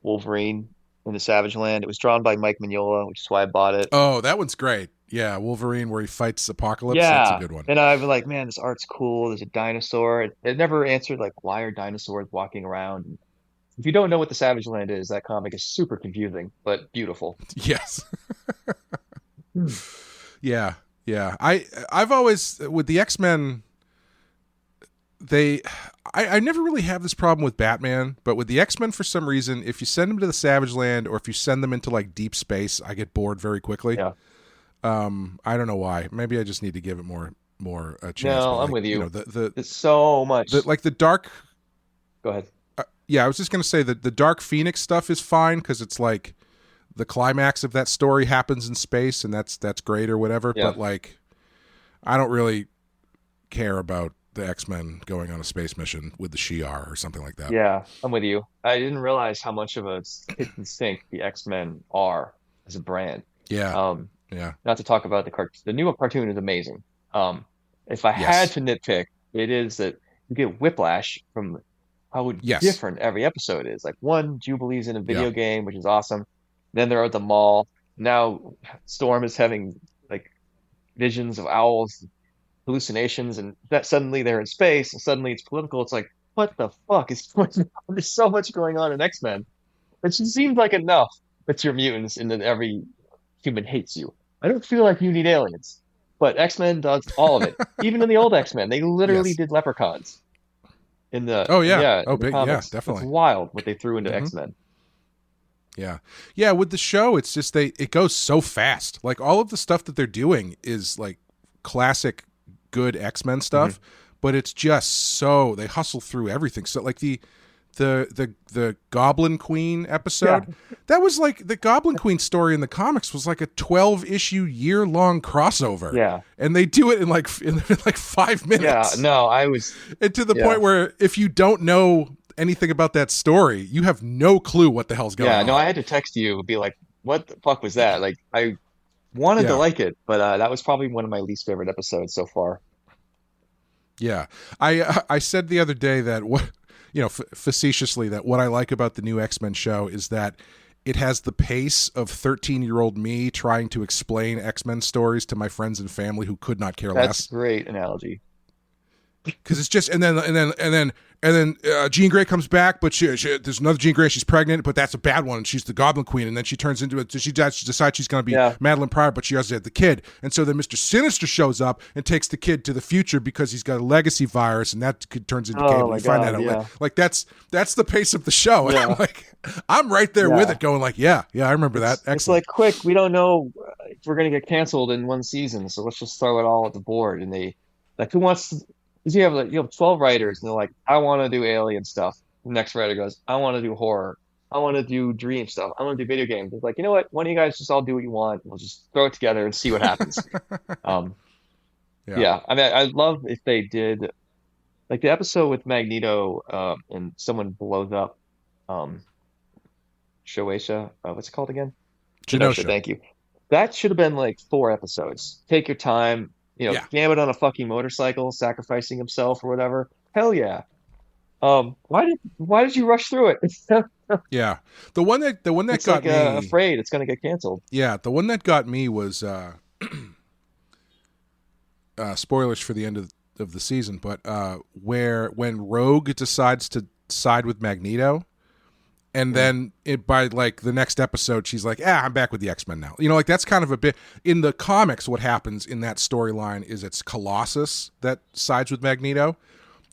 Wolverine in the Savage Land. It was drawn by Mike Mignola, which is why I bought it. oh, that one's great. Yeah, Wolverine, where he fights Apocalypse. Yeah, That's a good one. and I was like, man, this art's cool. There's a dinosaur. It never answered like why are dinosaurs walking around? If you don't know what the Savage Land is, that comic is super confusing but beautiful. Yes. Yeah. Yeah. I've always with the X-Men. I never really have this problem with Batman, but with the X-Men, for some reason, if you send them to the Savage Land or if you send them into like deep space, I get bored very quickly. Yeah. I don't know why. Maybe I just need to give it more a chance. No, but, I'm like, with you. The It's so much. like the dark. Go ahead. Yeah, I was just gonna say that the Dark Phoenix stuff is fine because it's like the climax of that story happens in space, and that's great or whatever. Yeah. But like, I don't really care about the X-Men going on a space mission with the Shi'ar or something like that. Yeah, I'm with you. I didn't realize how much of a kitchen sink the X-Men are as a brand. Yeah. Yeah. Not to talk about the new cartoon is amazing. If I Yes. had to nitpick, it is that you get whiplash from how Yes. different every episode is. Like one, Jubilee's in a video Yeah. game, which is awesome. Then they're at the mall. Now Storm is having like visions of owls, hallucinations, and that suddenly they're in space, and suddenly it's political. It's like, what the fuck is going on? There's so much going on in X-Men. It just seems like enough that you're mutants and that every human hates you. I don't feel like you need aliens. But X-Men does all of it. Even in the old X-Men, they literally Yes. did leprechauns. In the Oh, yeah. yeah, Oh, in the big. Yeah, comics. definitely. It's wild what they threw into Mhm. X-Men. Yeah. With the show, it's just it goes so fast. Like all of the stuff that they're doing is like classic good X-Men stuff, but it's just so they hustle through everything. So like the Goblin Queen episode, that was like the Goblin Queen story in the comics was like a 12-issue year-long crossover. Yeah. And they do it in like 5 minutes. Yeah, no, I was And to the point where if you don't know anything about that story, you have no clue what the hell's going on. Yeah, no, I had to text you and be like, what the fuck was that? Like, I wanted to like it, but that was probably one of my least favorite episodes so far. Yeah. I said the other day that facetiously that what I like about the new X-Men show is that it has the pace of 13-year-old me trying to explain X-Men stories to my friends and family who could not care less. That's a great analogy. Because it's just and then Jean Grey comes back, but she there's another Jean Grey. She's pregnant, but that's a bad one. And she's the Goblin Queen, and then she turns into it. She decides she's going to be Madeline Pryor, but she also had the kid. And so then Mr. Sinister shows up and takes the kid to the future because he's got a legacy virus, and that kid turns into Cable. My You find God, that out. yeah. Like that's the pace of the show. And Yeah. I'm right there with it, going like, yeah, I remember that. Excellent. It's like, quick, we don't know if we're going to get canceled in one season, so let's just throw it all at the board. And they like, who wants to? Because you have 12 writers, and they're like, I want to do alien stuff. The next writer goes, I want to do horror. I want to do dream stuff. I want to do video games. It's like, you know what? Why don't you guys just all do what you want? We'll just throw it together and see what happens. Yeah. I mean, I love if they did like the episode with Magneto and someone blows up Shoaisha. What's it called again? Genosha. Thank you. That should have been like 4 episodes. Take your time. Gambit on a fucking motorcycle, sacrificing himself or whatever. Hell yeah. Why did you rush through it? Yeah. The one that It's got like, me afraid it's going to get canceled. Yeah, the one that got me was spoilers for the end of the season, but when Rogue decides to side with Magneto, and then by like the next episode, she's like, I'm back with the X-Men now. Like that's kind of a bit in the comics. What happens in that storyline is it's Colossus that sides with Magneto,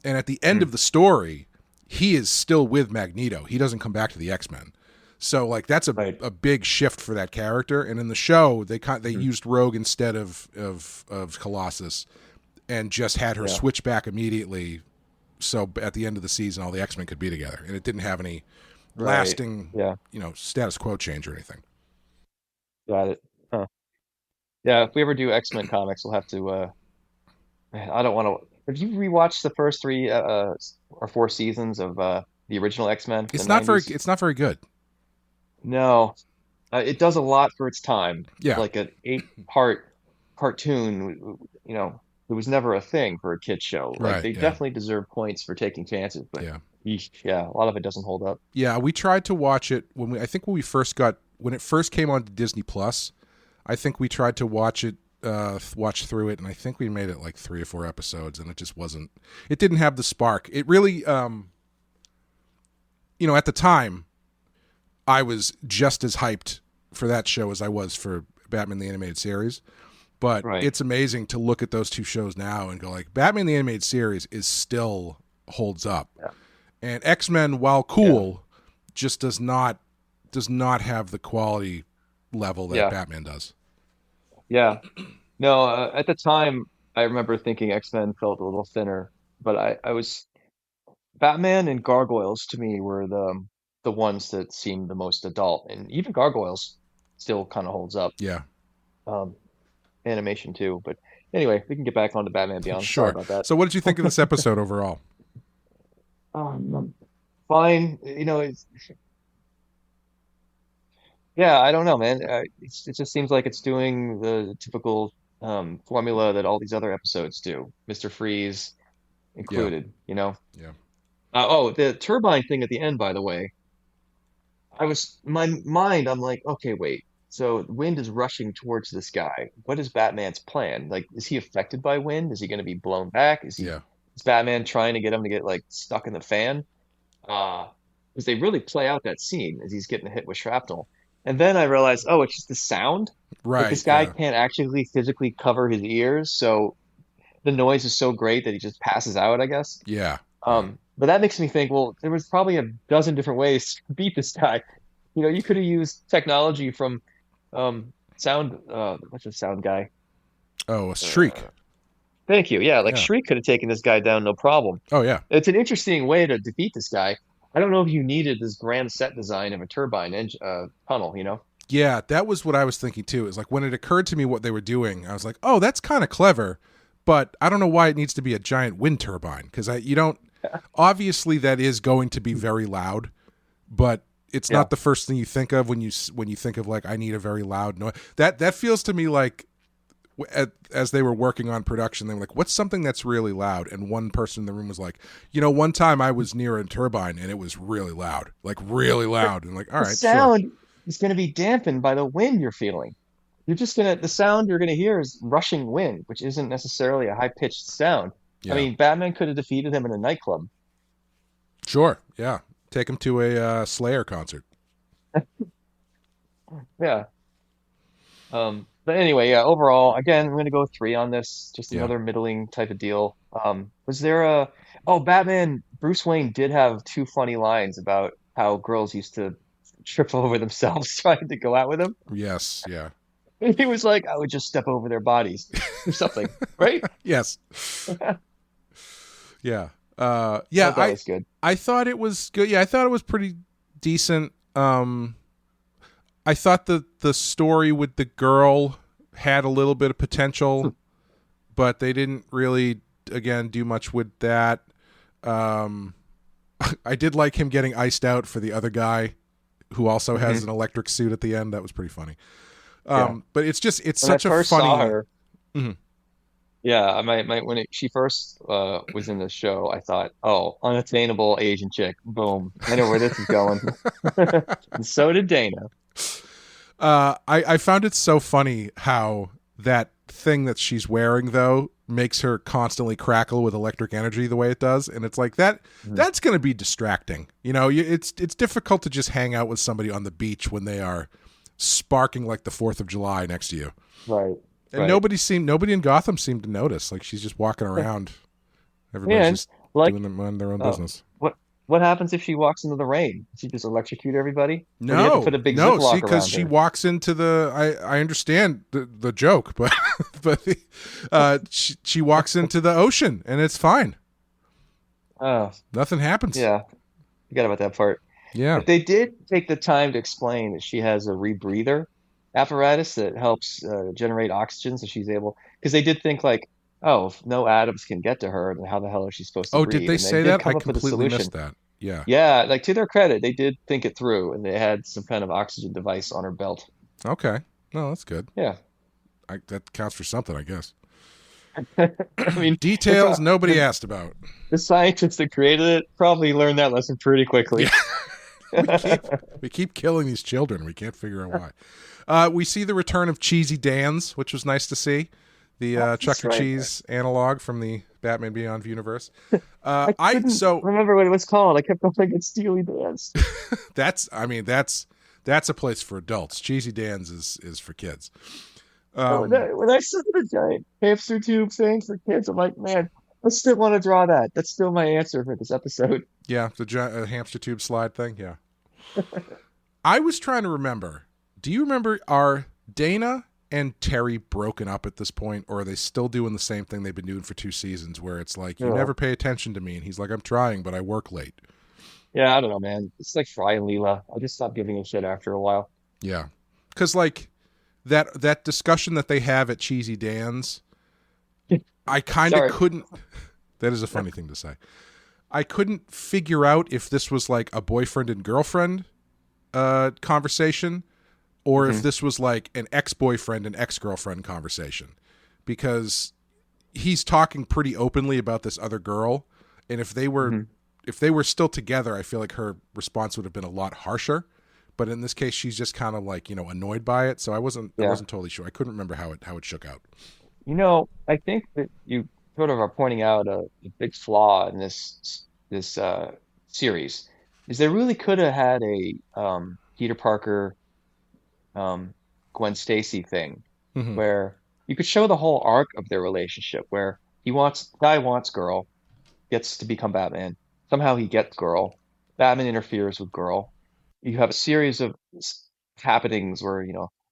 and at the end of the story, he is still with Magneto. He doesn't come back to the X-Men. So like that's a big shift for that character. And in the show, they used Rogue instead of Colossus, and just had her switch back immediately. So at the end of the season, all the X-Men could be together, and it didn't have any lasting, status quo change or anything. Got it. Huh. Yeah, if we ever do X-Men comics, we'll have to. I don't want to. Did you rewatch the first 3 or 4 seasons of the original X-Men? It's not very good. No, it does a lot for its time. Yeah, like an 8-part cartoon. It was never a thing for a kid show. Like they definitely deserve points for taking chances, but a lot of it doesn't hold up. Yeah, we tried to watch it when it first came on to Disney Plus. I think we tried to watch through it, and I think we made it like 3 or 4 episodes, and it just wasn't. It didn't have the spark. It really, at the time, I was just as hyped for that show as I was for Batman the Animated Series. But it's amazing to look at those 2 shows now and go like, Batman the Animated Series still holds up. Yeah. And X-Men, while cool, just does not have the quality level that Batman does. Yeah. No, at the time, I remember thinking X-Men felt a little thinner, but I was Batman and Gargoyles to me were the ones that seemed the most adult, and even Gargoyles still kind of holds up. Yeah. Animation too, but anyway, we can get back on to Batman Beyond. Sure. Sorry about that. So, what did you think of this episode overall? Fine. I don't know, man. It just seems like it's doing the typical formula that all these other episodes do, Mr. Freeze included. Yeah. The turbine thing at the end, by the way. My mind, I'm like, okay, wait. So wind is rushing towards this guy. What is Batman's plan? Like, is he affected by wind? Is he going to be blown back? Is Batman trying to get him to get like stuck in the fan? Because they really play out that scene as he's getting hit with shrapnel. And then I realized, oh, it's just the sound. Like Right. this guy Yeah. can't actually physically cover his ears, so the noise is so great that he just passes out, I guess. Yeah. Yeah. But that makes me think, well, there was probably a dozen different ways to beat this guy. You could have used technology from sound what's the sound guy? Oh, a shriek. Thank you. Yeah, like Yeah. Shriek could have taken this guy down, no problem. Oh, yeah. It's an interesting way to defeat this guy. I don't know if you needed this grand set design of a turbine tunnel, Yeah, that was what I was thinking too. Is like when it occurred to me what they were doing, I was like, "Oh, that's kind of clever," but I don't know why it needs to be a giant wind turbine because you don't. Obviously, that is going to be very loud, but it's Yeah. not the first thing you think of when you think of like I need a very loud noise. That feels to me like as they were working on production, they were like, "What's something that's really loud?" And one person in the room was like, one time I was near a turbine and it was really loud, like really loud." And like, all The right, sound is going to be dampened by the wind you're feeling. The sound you're going to hear is rushing wind, which isn't necessarily a high-pitched sound. Yeah. I mean, Batman could have defeated him in a nightclub. sure, yeah, take him to a Slayer concert. Yeah. But anyway, yeah, overall, again, I'm going to go 3 on this. Just Yeah. another middling type of deal. Was there Bruce Wayne did have 2 funny lines about how girls used to trip over themselves trying to go out with him. Yes, yeah. He was like, I would just step over their bodies or something, right? Yes. Yeah. I Yeah, thought that was good. I thought it was good. Yeah, I thought it was pretty decent. I thought the story with the girl had a little bit of potential, but they didn't really, again, do much with that. I did like him getting iced out for the other guy who also has an electric suit at the end. That was pretty funny. But it's When such I a first funny. saw her, Mhm. yeah, she first was in the show, I thought, oh, unattainable Asian chick. Boom. I know where this is going. And so did Dana. I found it so funny how that thing that she's wearing though makes her constantly crackle with electric energy the way it does, and it's like that's going to be distracting. It's difficult to just hang out with somebody on the beach when they are sparking like the 4th of July next to you. Right. And nobody in Gotham seemed to notice. Like she's just walking around. Everybody's And just like, doing their own business. what happens if she walks into the rain? Does she just electrocute everybody? Or do you have to put a big No, Ziploc see, because around she her? walks into I understand the joke, but she walks into the ocean and it's fine. Oh, Nothing happens. yeah. Forgot about that part. Yeah. But they did take the time to explain that she has a rebreather apparatus that helps generate oxygen, so she's able. Because they did think like, oh, if no atoms can get to her, then how the hell is she supposed to Oh, breathe? did they And say did that? come I up with a completely solution. missed that. Yeah. Yeah, like to their credit, they did think it through, and they had some kind of oxygen device on her belt. Okay. No, that's good. Yeah. That counts for something, I guess. I mean, Details nobody asked about. the scientists that created it probably learned that lesson pretty quickly. We keep killing these children. We can't figure out why. We see the return of Cheesy Dan's, which was nice to see. The Chuck E. right. Cheese analog from the Batman Beyond universe. I couldn't remember what it was called. I kept calling it Steely Dan's. that's a place for adults. Cheesy Dan's is for kids. When I saw the giant hamster tube thing for kids, I'm like, man, I still want to draw that. That's still my answer for this episode. Yeah, the hamster tube slide thing. Yeah. I was trying to remember. Do you remember, are Dana and Terry broken up at this point, or are they still doing the same thing they've been doing for 2 seasons, where it's like, you never pay attention to me, and he's like, I'm trying, but I work late. Yeah, I don't know, man. It's like Fry and Leela. I just stopped giving a shit after a while. Yeah, because like that discussion that they have at Cheesy Dan's, I kind of couldn't. That is a funny thing to say. I couldn't figure out if this was like a boyfriend and girlfriend conversation, or if this was like an ex-boyfriend and ex-girlfriend conversation, because he's talking pretty openly about this other girl, and if they were still together, I feel like her response would have been a lot harsher. But in this case, she's just kind of like, annoyed by it. So I wasn't totally sure. I couldn't remember how it shook out. I think that you sort of are pointing out a big flaw in this series. Is they really could have had a Peter Parker Gwen Stacy thing, Mhm. where you could show the whole arc of their relationship, where guy wants girl, gets to become Batman. Somehow he gets girl. Batman interferes with girl. You have a series of happenings where,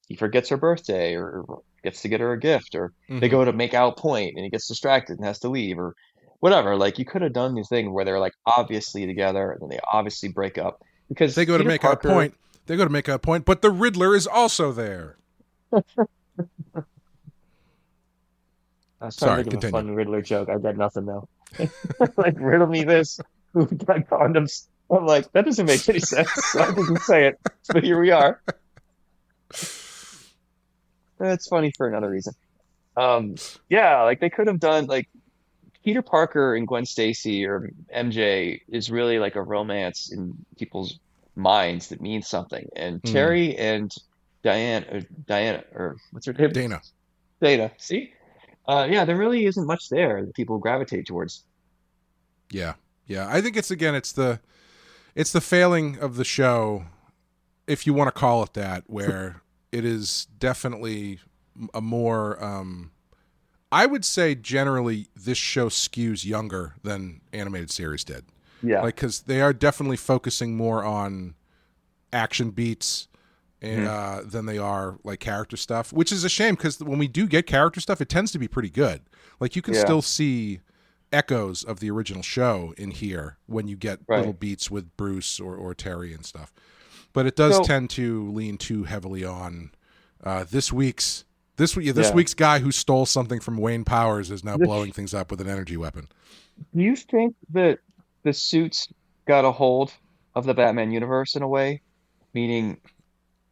he forgets her birthday or gets to get her a gift, or they Mhm. go to make out point and he gets distracted and has to leave, or whatever. Like, you could have done this thing where they're like obviously together and then they obviously break up because They go to Peter make out Parker. point. They go to make out point, but the Riddler is also there. I was trying Sorry, to think of a continue. fun Riddler joke. I got nothing though. Like, riddle me this. Who got condoms? I'm like, that doesn't make any sense. So I didn't say it, but here we are. That's funny for another reason. Yeah, like they could have done like Peter Parker and Gwen Stacy or MJ is really like a romance in people's minds that means something. And Mm. Terry and Diana, or what's her name? Dana. Dana. See? Yeah, there really isn't much there that people gravitate towards. Yeah. Yeah. I think it's the failing of the show, if you want to call it that, where it is definitely a more I would say generally this show skews younger than animated series did. Yeah. Like, because they are definitely focusing more on action beats and than they are like character stuff, which is a shame because when we do get character stuff, it tends to be pretty good. Like, you can Yeah. still see echoes of the original show in here when you get Right. little beats with Bruce or Terry and stuff. But it does So- tend to lean too heavily on this week's Yeah. guy who stole something from Wayne Powers is now blowing things up with an energy weapon. Do you think that the suits got a hold of the Batman universe in a way? Meaning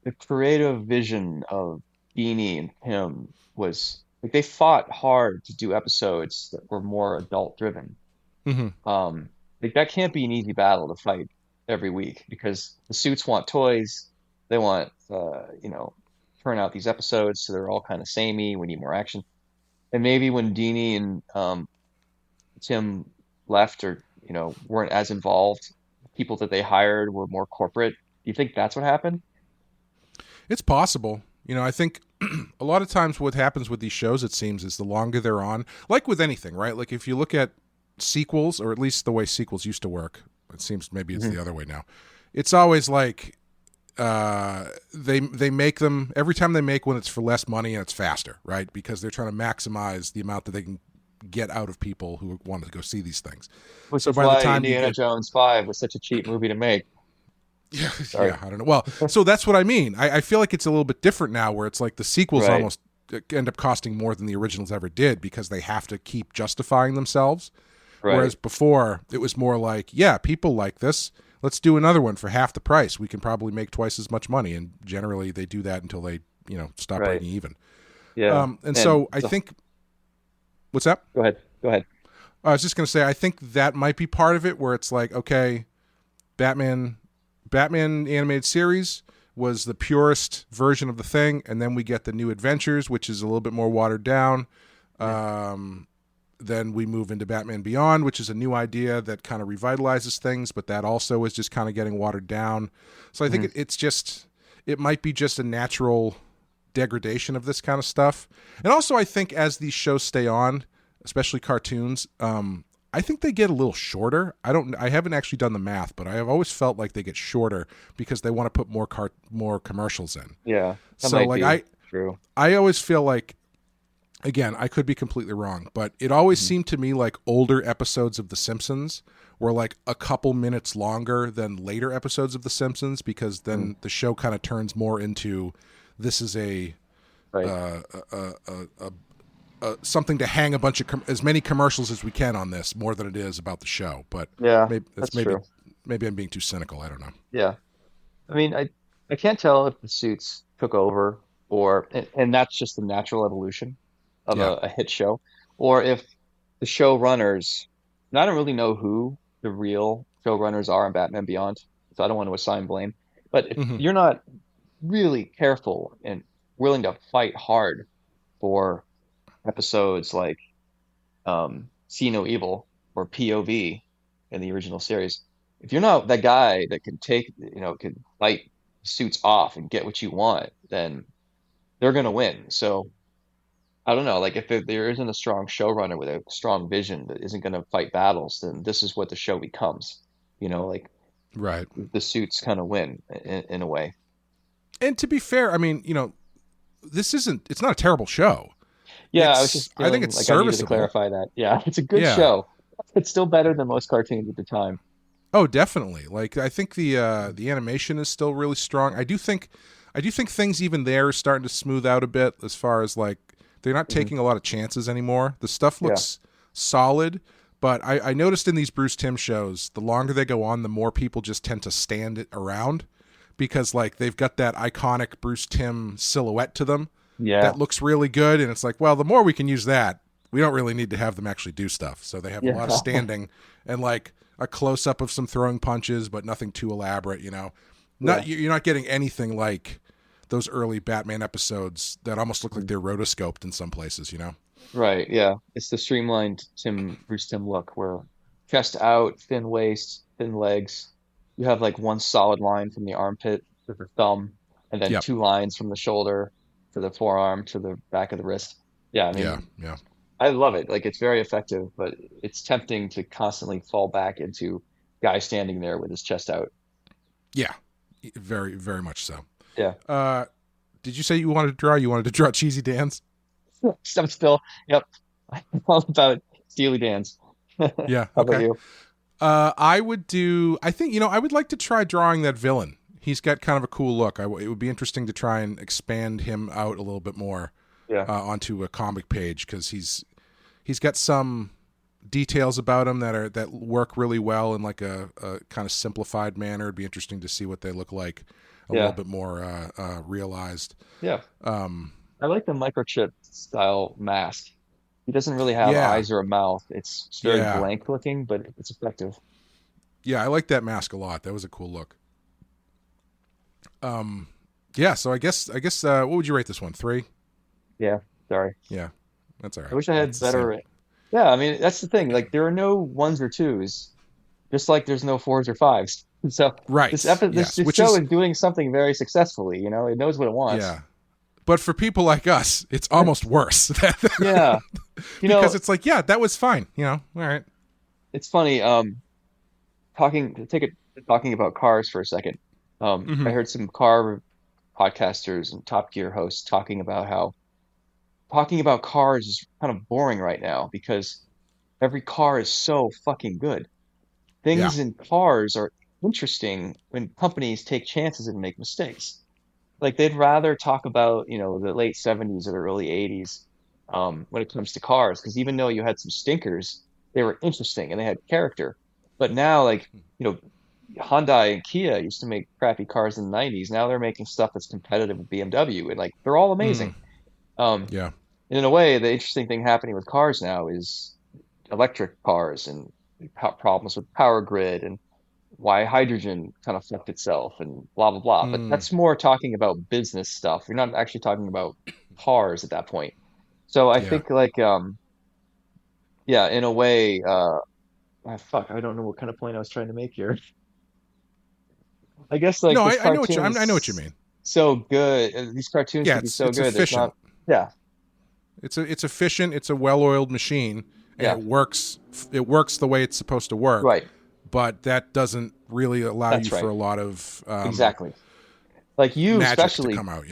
the creative vision of Beanie and him was like they fought hard to do episodes that were more adult driven. Mm-hmm. Like that can't be an easy battle to fight every week because the suits want toys. They want, turn out these episodes so they're all kind of samey. We need more action. And maybe when Deanie and Tim left or, weren't as involved, people that they hired were more corporate. Do you think that's what happened? It's possible. I think a lot of times what happens with these shows, it seems, is the longer they're on, like with anything, right? Like if you look at sequels, or at least the way sequels used to work, it seems maybe it's the other way now. It's always like they make them every time they make one, it's for less money and it's faster, right? Because they're trying to maximize the amount that they can get out of people who want to go see these things. Which So is by the why time you Indiana get- Jones 5 was such a cheap movie to make. Yeah, Sorry. yeah, I don't know. Well, so that's what I mean. I feel like it's a little bit different now, where it's like the sequels Right. almost end up costing more than the originals ever did because they have to keep justifying themselves. Right. Whereas before, it was more like, yeah, people like this. Let's do another one for half the price. We can probably make twice as much money, and generally they do that until they, stop Right. breaking even. Yeah. And so I think, what's that? Go ahead. Go ahead. I was just going to say, I think that might be part of it, where it's like, okay, Batman animated series was the purest version of the thing, and then we get the New Adventures, which is a little bit more watered down. Then we move into Batman Beyond, which is a new idea that kind of revitalizes things, but that also is just kind of getting watered down. So I think it might be just a natural degradation of this kind of stuff. And also I think as these shows stay on, especially cartoons, I think they get a little shorter. I haven't actually done the math, but I have always felt like they get shorter because they want to put more commercials in. Yeah. That So might like be true. I always feel like, again, I could be completely wrong, but it always seemed to me like older episodes of The Simpsons were like a couple minutes longer than later episodes of The Simpsons, because then the show kind of turns more into, this is a Right. something to hang a bunch of as many commercials as we can on this, more than it is about the show. But Yeah, that's that's true. maybe I'm being too cynical. I don't know. Yeah. I mean, I can't tell if the suits took over and that's just the natural evolution of Yeah. a hit show, or if the showrunners, and I don't really know who the real showrunners are in Batman Beyond, so I don't want to assign blame. But if you're not really careful and willing to fight hard for episodes like See No Evil or POV in the original series, if you're not that guy that can can fight suits off and get what you want, then they're going to win. So I don't know, like if there isn't a strong showrunner with a strong vision that isn't going to fight battles, then this is what the show becomes. Like Right. the suits kind of win in a way. And to be fair, I mean, it's not a terrible show. Yeah, I was just I think feeling it's like I needed to serviceable. clarify that. Yeah, it's a good Yeah. show. It's still better than most cartoons at the time. Oh, definitely. Like I think the animation is still really strong. I do think things even there are starting to smooth out a bit as far as like they're not taking a lot of chances anymore. The stuff looks solid, but I noticed in these Bruce Timm shows, the longer they go on, the more people just tend to stand it around because like they've got that iconic Bruce Timm silhouette to them. Yeah. That looks really good, and it's like, well, the more we can use that, we don't really need to have them actually do stuff. So they have a lot of standing and like a close up of some throwing punches, but nothing too elaborate. You're not getting anything like those early Batman episodes that almost look like they're rotoscoped in some places. Right, yeah. It's the streamlined Bruce Timm look where chest out, thin waist, thin legs. You have like one solid line from the armpit to the thumb, and then two lines from the shoulder to the forearm to the back of the wrist. Yeah, I mean, yeah. I love it. Like it's very effective, but it's tempting to constantly fall back into guy standing there with his chest out. Yeah, very, very much so. Yeah. Did you say you wanted to draw? You wanted to draw Cheesy Dan's? I'm still, yep. I'm all about Steely Dan's. Yeah. How about you? I would like to try drawing that villain. He's got kind of a cool look. It would be interesting to try and expand him out a little bit more onto a comic page because he's got some details about him that work really well in like a kind of simplified manner. It'd be interesting to see what they look like a little bit more realized. Yeah. I like the microchip style mask. He doesn't really have eyes or a mouth. It's very blank looking, but it's effective. Yeah, I like that mask a lot. That was a cool look. So I guess what would you rate this one? 3? Yeah, sorry. Yeah, that's all right. I wish I had better. Yeah, I mean that's the thing. Like there are no 1s or 2s, just like there's no 4s or 5s. So this show is doing something very successfully. It knows what it wants. Yeah, but for people like us, it's almost worse. Yeah, because it's like, that was fine. All right. It's funny. Talking about cars for a second. I heard some car podcasters and Top Gear hosts talking about cars is kind of boring right now because every car is so fucking good. Things in cars are interesting when companies take chances and make mistakes. Like they'd rather talk about, the late 70s or the early 80s when it comes to cars, because even though you had some stinkers, they were interesting and they had character. But now, like, Hyundai and Kia used to make crappy cars in the 90s. Now they're making stuff that's competitive with BMW, and like they're all amazing. And in a way, the interesting thing happening with cars now is electric cars and problems with power grid and why hydrogen kind of fucked itself and blah blah blah. But that's more talking about business stuff. You're not actually talking about cars at that point. So I think like in a way, I don't know what kind of point I was trying to make here. I guess like I know what you mean. So good. These cartoons can be so good. Efficient. It's It's efficient. It's a well-oiled machine, and it works. It works the way it's supposed to work. Right. But that doesn't really allow for a lot of exactly. Like you, magic especially to come out.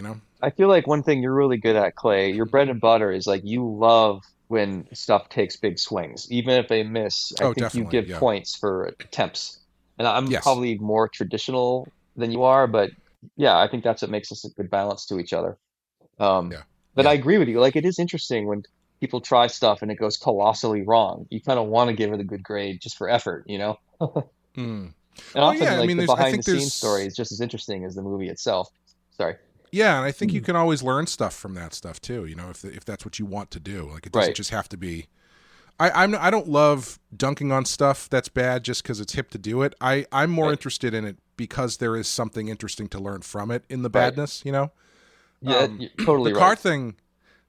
I feel like one thing you're really good at, Clay, your bread and butter is like you love when stuff takes big swings, even if they miss. I think you give points for attempts. And I'm probably more traditional than you are, but I think that's what makes us a good balance to each other. But I agree with you. Like it is interesting when people try stuff and it goes colossally wrong. You kind of want to give it a good grade just for effort, And often the behind the scenes story is just as interesting as the movie itself. Sorry. Yeah, and I think you can always learn stuff from that stuff too. If that's what you want to do, like it doesn't just have to be. I don't love dunking on stuff that's bad just because it's hip to do it. I'm more interested in it because there is something interesting to learn from it in the badness. Yeah, you're totally right.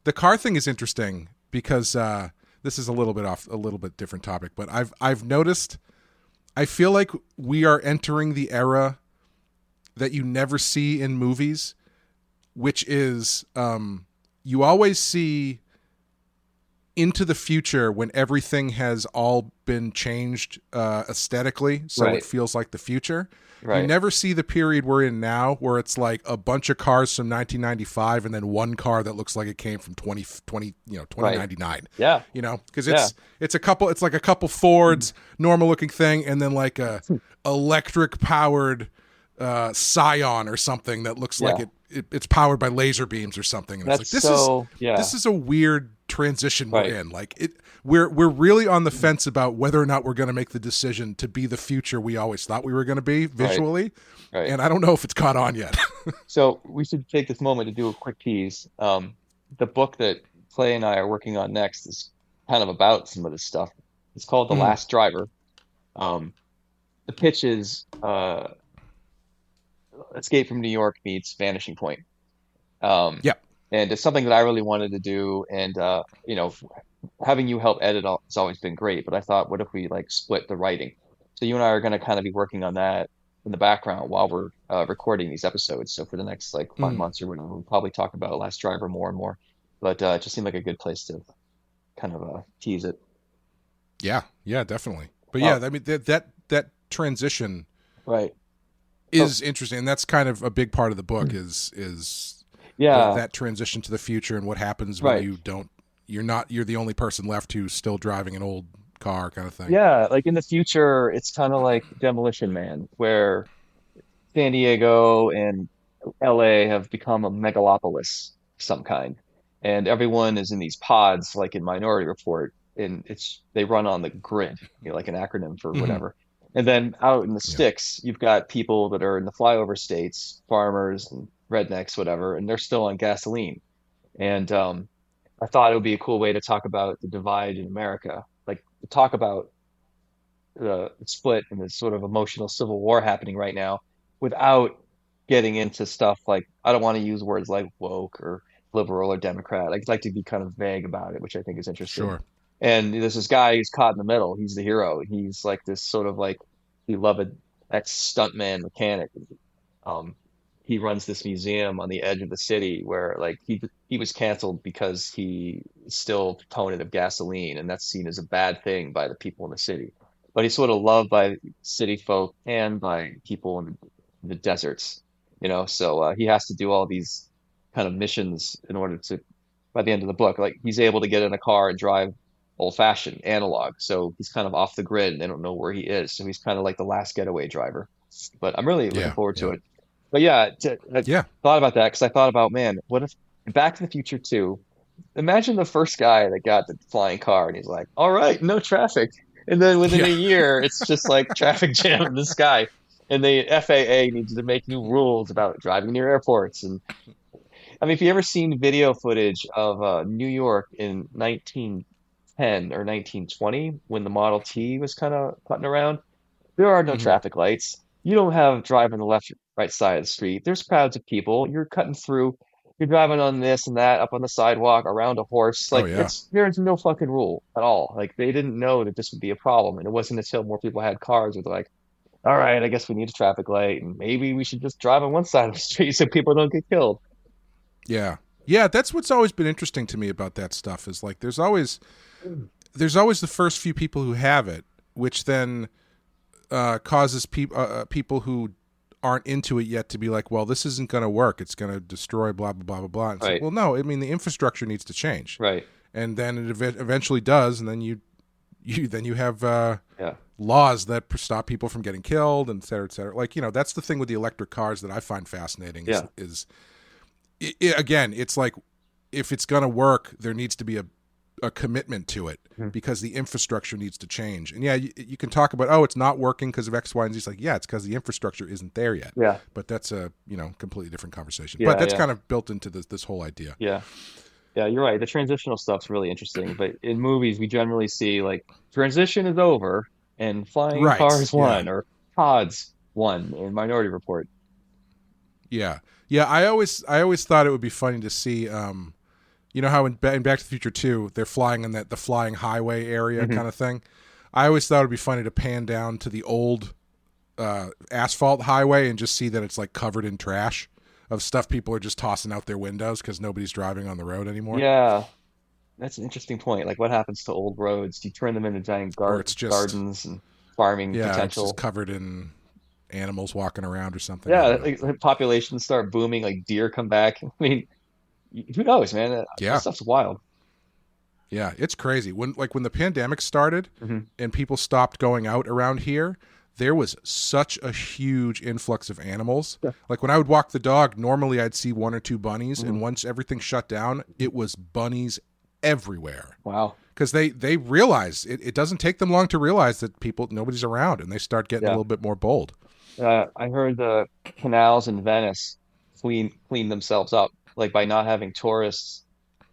The car thing is interesting because this is a little bit different topic, but I've noticed. I feel like we are entering the era that you never see in movies, which is you always see into the future when everything has all been changed aesthetically, so it feels like the future. Right. You never see the period we're in now, where it's like a bunch of cars from 1995 and then one car that looks like it came from 2099. Right. Yeah. Because it's like a couple Fords, normal looking thing, and then like a electric powered Scion or something that looks like it's powered by laser beams or something. And it's like this is a weird transition we're in. Like we're really on the fence about whether or not we're going to make the decision to be the future we always thought we were going to be visually. Right. And I don't know if it's caught on yet. So we should take this moment to do a quick tease. The book that Clay and I are working on next is kind of about some of this stuff. It's called The Last Driver. The pitch is Escape from New York meets Vanishing Point. And it's something that I really wanted to do. And, having you help edit has always been great. But I thought, what if we split the writing? So you and I are going to kind of be working on that in the background while we're recording these episodes. So for the next 5 months or whatever, we'll probably talk about Last Driver more and more. But it just seemed like a good place to kind of tease it. Yeah, definitely. But I mean, that transition is interesting. And that's kind of a big part of the book is that transition to the future and what happens when you're the only person left who's still driving an old car kind of thing. Yeah, like in the future, it's kind of like Demolition Man, where San Diego and LA have become a megalopolis of some kind. And everyone is in these pods, like in Minority Report, and they run on the grid, like an acronym for whatever. And then out in the sticks, you've got people that are in the flyover states, farmers and rednecks, whatever, and they're still on gasoline. And I thought it would be a cool way to talk about the divide in America, like to talk about the split and the sort of emotional civil war happening right now without getting into stuff like, I don't want to use words like woke or liberal or Democrat. I'd like to be kind of vague about it, which I think is interesting. Sure. And there's this guy who's caught in the middle. He's the hero. He's like this sort of like beloved ex-stuntman mechanic. He runs this museum on the edge of the city where he was canceled because he is still a proponent of gasoline, and that's seen as a bad thing by the people in the city. But he's sort of loved by city folk and by people in the deserts, so he has to do all these kind of missions in order to, by the end of the book, he's able to get in a car and drive old-fashioned analog. So he's kind of off the grid and they don't know where he is. So he's kind of like the last getaway driver. But I'm really looking forward to it. But I thought about that because I thought about, man, what if Back to the Future 2, imagine the first guy that got the flying car and he's like, all right, no traffic. And then within a year, it's just like traffic jam in the sky. And the FAA needs to make new rules about driving near airports. And I mean, if you ever seen video footage of New York in 1910 or 1920, when the Model T was kind of putting around, there are no traffic lights. You don't have driving the left, right side of the street. There's crowds of people. You're cutting through. You're driving on this and that, up on the sidewalk, around a horse. There's no fucking rule at all. Like, they didn't know that this would be a problem. And it wasn't until more people had cars where they're like, all right, I guess we need a traffic light, and maybe we should just drive on one side of the street so people don't get killed. Yeah. Yeah, that's what's always been interesting to me about that stuff is like there's always the first few people who have it, which then causes people who aren't into it yet to be like, well, this isn't going to work. It's going to destroy blah, blah, blah, blah, blah. And it's like, well, no, I mean, the infrastructure needs to change. Right. And then it eventually does. And then you have laws that stop people from getting killed, and et cetera, et cetera. Like, that's the thing with the electric cars that I find fascinating again, it's like, if it's going to work, there needs to be a commitment to it because the infrastructure needs to change. And you can talk about, it's not working because of X, Y, and Z. It's like, it's because the infrastructure isn't there yet. Yeah. But that's a, completely different conversation. But that's kind of built into this whole idea. Yeah. Yeah, you're right. The transitional stuff's really interesting. But in movies, we generally see like transition is over and flying cars won or pods won in Minority Report. Yeah. Yeah, I always thought it would be funny to see, you know how in Back to the Future 2, they're flying in the flying highway area kind of thing? I always thought it would be funny to pan down to the old asphalt highway and just see that it's like covered in trash of stuff people are just tossing out their windows because nobody's driving on the road anymore. Yeah, that's an interesting point. Like, what happens to old roads? Do you turn them into giant Or it's just gardens and farming it's potential? just covered in animals walking around or something. Yeah, like populations start booming, like deer come back. I mean, who knows, man? That stuff's wild. Yeah, it's crazy. When the pandemic started Mm-hmm. and people stopped going out around here, there was such a huge influx of animals. Yeah. Like when I would walk the dog, normally I'd see one or two bunnies, Mm-hmm. and once everything shut down, it was bunnies everywhere. Wow. Because they realize it doesn't take them long to realize that nobody's around, and they start getting a little bit more bold. I heard the canals in Venice clean themselves up, like by not having tourists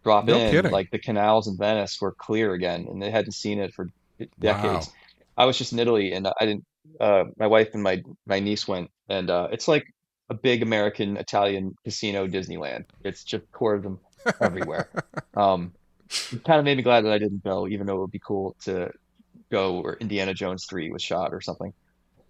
drop No in. kidding. Like the canals in Venice were clear again, and they hadn't seen it for decades. Wow. I was just in Italy, and I didn't. My wife and my niece went, and it's like a big American Italian casino Disneyland. It's just tourism everywhere. It kind of made me glad that I didn't go, even though it would be cool to go where Indiana Jones 3 was shot or something.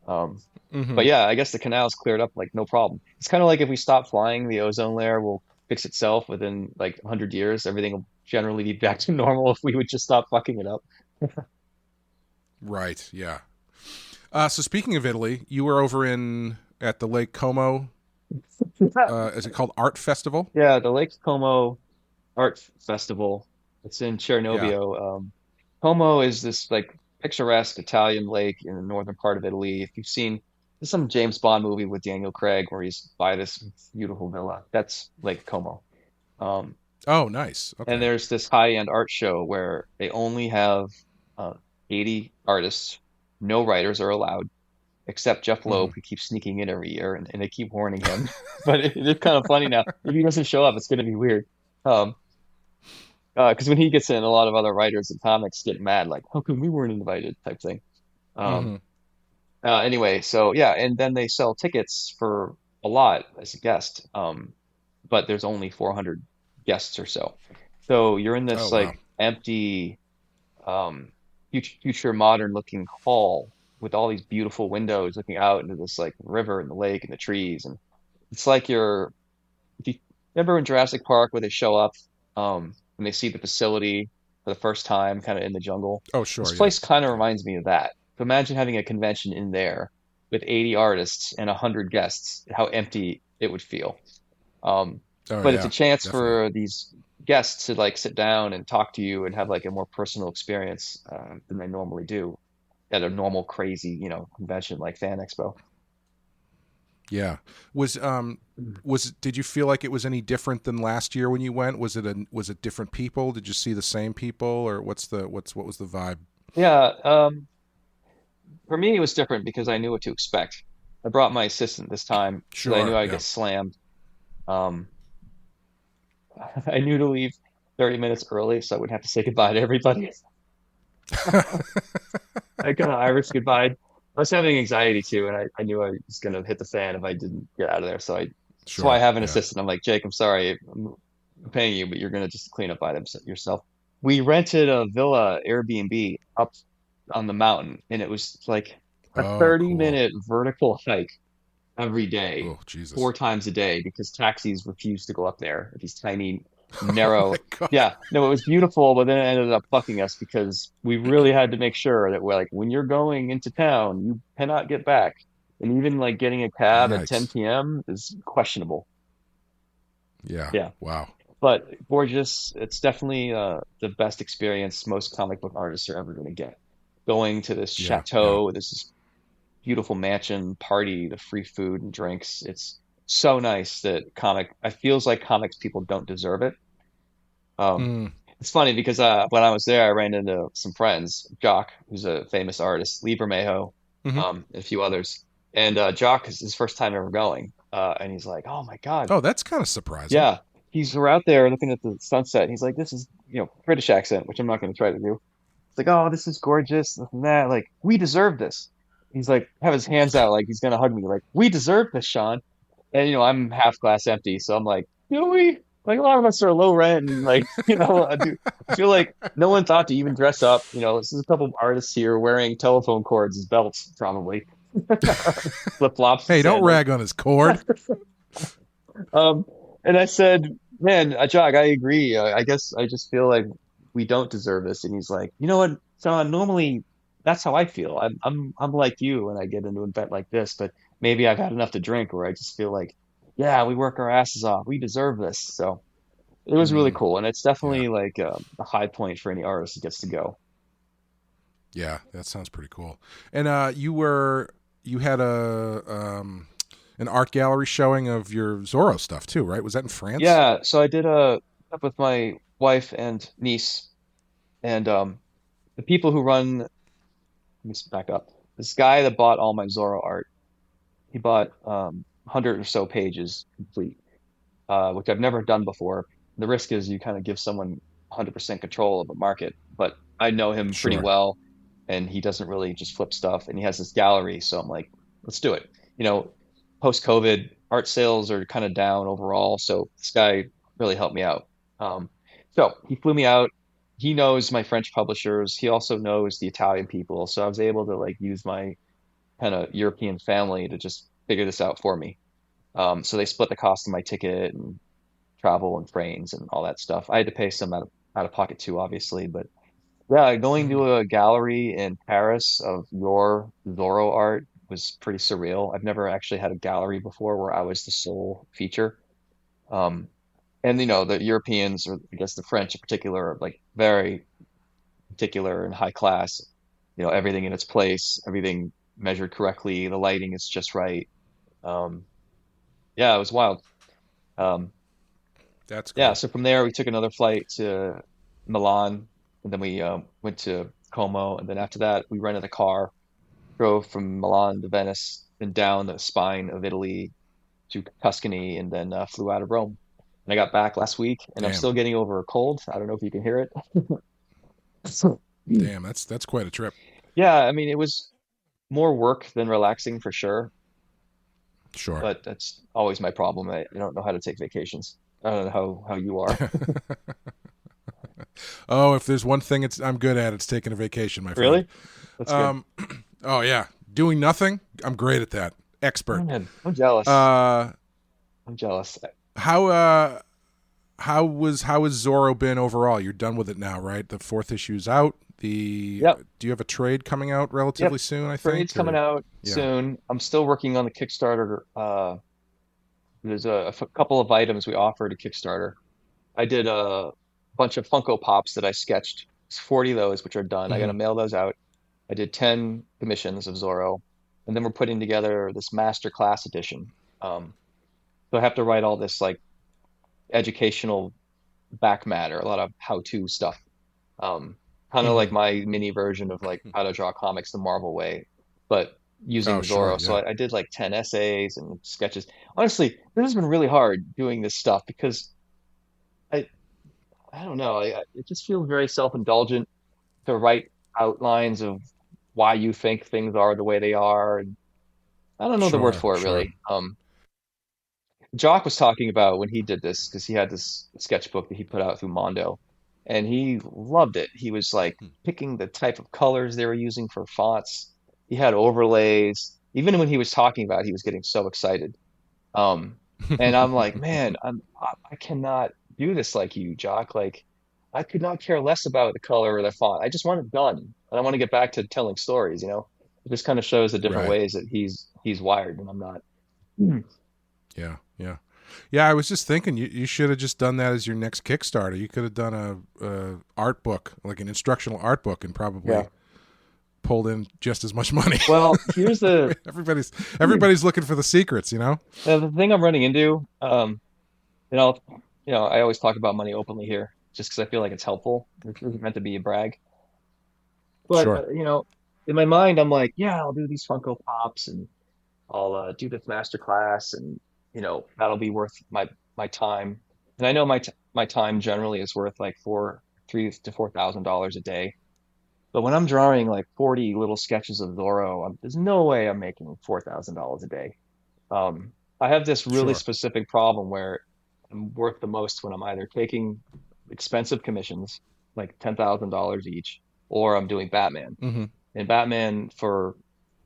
Mhm. But yeah, I guess the canal's cleared up like no problem. It's kind of like if we stop flying, the ozone layer will fix itself within like 100 years. Everything will generally be back to normal if we would just stop fucking it up. Right, yeah. So speaking of Italy, you were over at the Lake Como. Is it called Art Festival? Yeah, the Lake Como Art Festival. It's in Cernovio. Como is this like picturesque Italian lake in the northern part of Italy. If you've seen there's some James Bond movie with Daniel Craig where he's by this beautiful villa. That's Lake Como. Oh, nice. Okay. And there's this high-end art show where they only have 80 artists. No writers are allowed, except Jeff Loeb, who keeps sneaking in every year, and they keep warning him. But it's kind of funny now. If he doesn't show up, it's going to be weird. Because when he gets in, a lot of other writers and comics get mad, like, how come we weren't invited type thing. Anyway, so yeah, and then they sell tickets for a lot as a guest, but there's only 400 guests or so. So you're in this empty, future modern looking hall with all these beautiful windows looking out into this like river and the lake and the trees, and it's like if you remember in Jurassic Park where they show up when they see the facility for the first time, kind of in the jungle. Oh, sure. This place kind of reminds me of that. So imagine having a convention in there with 80 artists and 100 guests, how empty it would feel. But it's a chance for these guests to like sit down and talk to you and have like a more personal experience than they normally do at a normal crazy, convention like Fan Expo. Yeah. Did you feel like it was any different than last year when you went? Was it different people? Did you see the same people, or what was the vibe? Yeah, for me it was different because I knew what to expect. I brought my assistant this time because I knew I'd get slammed. I knew to leave 30 minutes early so I wouldn't have to say goodbye to everybody. I got an Irish goodbye. I was having anxiety too, and I knew I was going to hit the fan if I didn't get out of there. So that's why I have an assistant. I'm like, Jake, I'm sorry, I'm paying you, but you're going to just clean up items yourself. We rented a villa Airbnb up on the mountain, and it was like a 30-minute vertical hike every day, 4 times a day, because taxis refused to go up there. These tiny, narrow. Yeah, no, it was beautiful, but then it ended up fucking us because we really had to make sure that we're like, when you're going into town, you cannot get back, and even like getting a cab at 10 p.m. is questionable. Yeah. Wow. But gorgeous. It's definitely the best experience most comic book artists are ever going to get. Going to this chateau, this beautiful mansion, party, the free food and drinks. It's so nice that it feels like comics people don't deserve it. It's funny because when I was there, I ran into some friends, Jock, who's a famous artist, Lee Bermejo, and a few others. And Jock is his first time ever going. And he's like, oh my God. Oh, that's kind of surprising. Yeah. We're out there looking at the sunset. He's like, this is, British accent, which I'm not going to try to do. It's like, oh, this is gorgeous. This and that. Like, we deserve this. He's like, have his hands out like he's going to hug me. Like, we deserve this, Sean. And, I'm half glass empty. So I'm like, do we? Like, a lot of us are low rent. And like, I feel like no one thought to even dress up. This is a couple of artists here wearing telephone cords as belts, probably. flip flops. Hey, don't rag on his cord. And I said, man, Jock, I agree. I guess I just feel like we don't deserve this. And he's like, you know what, John, normally that's how I feel. I'm like you when I get into a bet like this, but maybe I've had enough to drink where I just feel like, yeah, we work our asses off. We deserve this. So it was really cool. And it's definitely like a high point for any artist who gets to go. Yeah, that sounds pretty cool. And you had an art gallery showing of your Zorro stuff too, right? Was that in France? Yeah, so I did a up with my wife and niece, and the people who run. Let me back up. This guy that bought all my Zorro art, he bought 100 or so pages complete, which I've never done before. The risk is you kind of give someone 100% control of a market, but I know him pretty well, and he doesn't really just flip stuff, and he has this gallery, so I'm like, let's do it. Post-COVID, art sales are kind of down overall, so this guy really helped me out. So he flew me out. He knows my French publishers. He also knows the Italian people, so I was able to like use my kind of European family to just figure this out for me. So they split the cost of my ticket and travel and frames and all that stuff. I had to pay some out of pocket too, obviously, but yeah, going to a gallery in Paris of your Zorro art was pretty surreal. I've never actually had a gallery before where I was the sole feature. And the Europeans, or I guess the French in particular, are like very particular and high class. Everything in its place, everything measured correctly, the lighting is just right. Yeah, it was wild. That's cool. Yeah. So from there, we took another flight to Milan, and then we went to Como, and then after that, we rented a car, drove from Milan to Venice, and down the spine of Italy to Tuscany, and then flew out of Rome. And I got back last week, and I'm still getting over a cold. I don't know if you can hear it. Damn, that's quite a trip. Yeah, I mean, it was more work than relaxing for sure. Sure. But that's always my problem. I don't know how to take vacations. I don't know how you are. Oh, if there's one thing I'm good at, it's taking a vacation, my friend. Really? That's good. Oh yeah, doing nothing. I'm great at that. Expert. Oh, man, I'm jealous. I'm jealous. How has Zorro been overall? You're done with it now, right? The 4th issue's out. Do you have a trade coming out relatively soon? I think trade's coming out soon. I'm still working on the Kickstarter. There's a couple of items we offer to Kickstarter. I did a bunch of Funko Pops that I sketched. It's 40 of those, which are done. I got to mail those out. I did 10 commissions of Zorro, and then we're putting together this master class edition. So I have to write all this like educational back matter, a lot of how-to stuff. Kind of like my mini version of like how to draw comics the Marvel way, but using Zorro. Sure, yeah. So I did like 10 essays and sketches. Honestly, this has been really hard doing this stuff because I don't know. It just feels very self-indulgent to write outlines of why you think things are the way they are. And I don't know the word for it really. Jock was talking about when he did this, because he had this sketchbook that he put out through Mondo, and he loved it. He was like picking the type of colors they were using for fonts. He had overlays. Even when he was talking about it, he was getting so excited. And I'm like, man, I cannot do this like you, Jock. Like, I could not care less about the color or the font. I just want it done, and I want to get back to telling stories. It just kind of shows the different ways that he's wired, and I'm not. Yeah. I was just thinking you should have just done that as your next Kickstarter. You could have done a art book, like an instructional art book, and probably pulled in just as much money. Well, here's the everybody's looking for the secrets, The thing I'm running into, I always talk about money openly here, just because I feel like it's helpful. It isn't meant to be a brag, but in my mind, I'm like, yeah, I'll do these Funko Pops, and I'll do this master class, and that'll be worth my time. And I know my time generally is worth like $3,000 to $4,000 a day. But when I'm drawing like 40 little sketches of Zorro, there's no way I'm making $4,000 a day. I have this really specific problem where I'm worth the most when I'm either taking expensive commissions, like $10,000 each, or I'm doing Batman. And Batman, for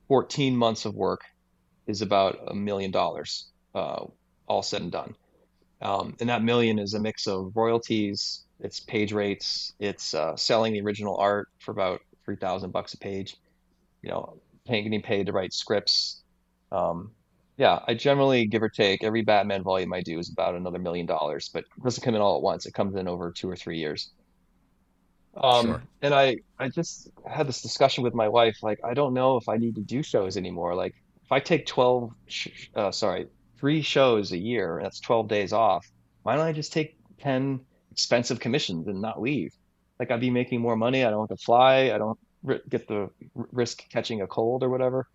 14 months of work is about $1 million, all said and done. And that million is a mix of royalties, it's page rates, it's selling the original art for about $3,000 a page, getting paid to write scripts. Yeah, I generally, give or take, every Batman volume I do is about another $1 million, but it doesn't come in all at once. It comes in over 2 or 3 years. Sure. And I just had this discussion with my wife. Like, I don't know if I need to do shows anymore. Like, if I take 3 shows a year, and that's 12 days off, why don't I just take 10 expensive commissions and not leave? Like, I'd be making more money. I don't have to fly. I don't get the risk catching a cold or whatever.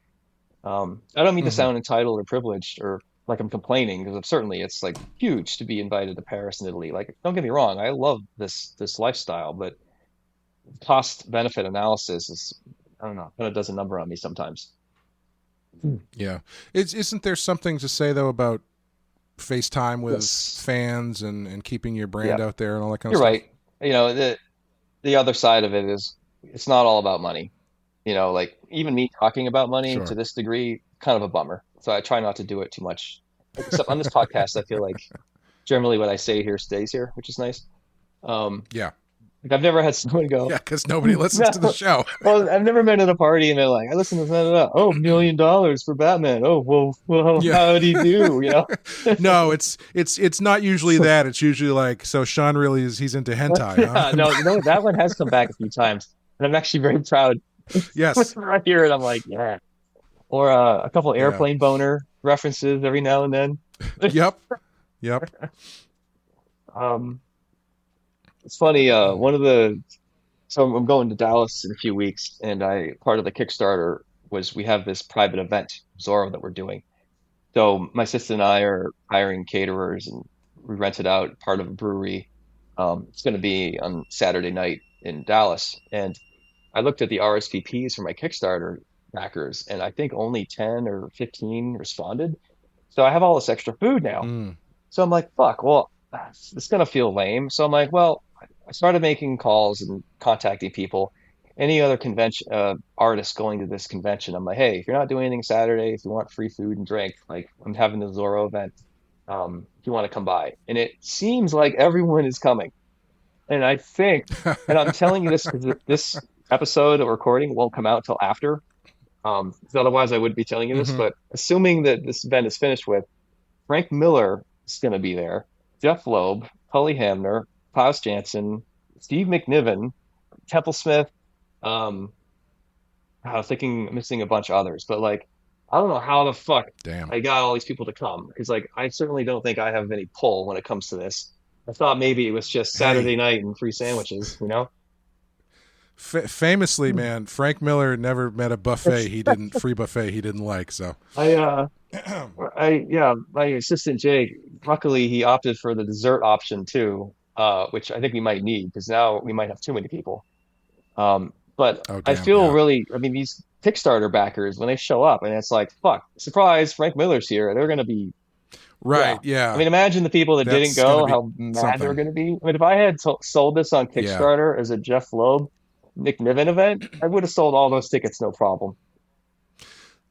I don't mean to sound entitled or privileged or like I'm complaining, because certainly it's like huge to be invited to Paris and Italy. Like, don't get me wrong, I love this lifestyle, but cost benefit analysis is, I don't know, kind of does a number on me sometimes. Yeah. Isn't there something to say though about FaceTime with fans and keeping your brand out there and all that kind of You're stuff? right. The other side of it is it's not all about money. Like even me talking about money to this degree, kind of a bummer. So I try not to do it too much. Except on this podcast, I feel like generally what I say here stays here, which is nice. Yeah. Like I've never had someone go, Yeah, because nobody listens to the show. Well, I've never been at a party and they're like, I listen to that. Oh, $1 million for Batman. Oh, well, how do you do? No, it's not usually that. It's usually like, so Sean really he's into hentai. Huh? No, that one has come back a few times, and I'm actually very proud. Yes. Right here, and I'm like, yeah. Or a couple airplane boner references every now and then. Yep. It's funny. So I'm going to Dallas in a few weeks, and part of the Kickstarter was we have this private event, Zorro, that we're doing. So my sister and I are hiring caterers, and we rented out part of a brewery. It's going to be on Saturday night in Dallas, and I looked at the RSVPs for my Kickstarter backers, and I think only 10 or 15 responded. So I have all this extra food now. So I'm like, fuck, well, it's going to feel lame. So I'm like, well, I started making calls and contacting people. Any other convention artists going to this convention, I'm like, hey, if you're not doing anything Saturday, if you want free food and drink, like I'm having the Zorro event, if you want to come by. And it seems like everyone is coming. And I think, and I'm telling you this because this episode of recording won't come out until after. Because otherwise I would be telling you this, but assuming that this event is finished with, Frank Miller is going to be there, Jeff Loeb, Tully Hamner, Klaus Janson, Steve McNiven, Temple Smith. I was missing a bunch of others, but like, I don't know how the fuck I got all these people to come, because like, I certainly don't think I have any pull when it comes to this. I thought maybe it was just Saturday night and free sandwiches, Famously, man, Frank Miller never met a free buffet he didn't like. So my assistant Jake, luckily he opted for the dessert option too, which I think we might need because now we might have too many people. But I feel really, these Kickstarter backers, when they show up and it's like, fuck, surprise, Frank Miller's here. They're going to be right. Yeah. Imagine the people that didn't go, how mad they're going to be. If I had sold this on Kickstarter as a Jeff Loeb, Nick Niven event, I would have sold all those tickets, no problem.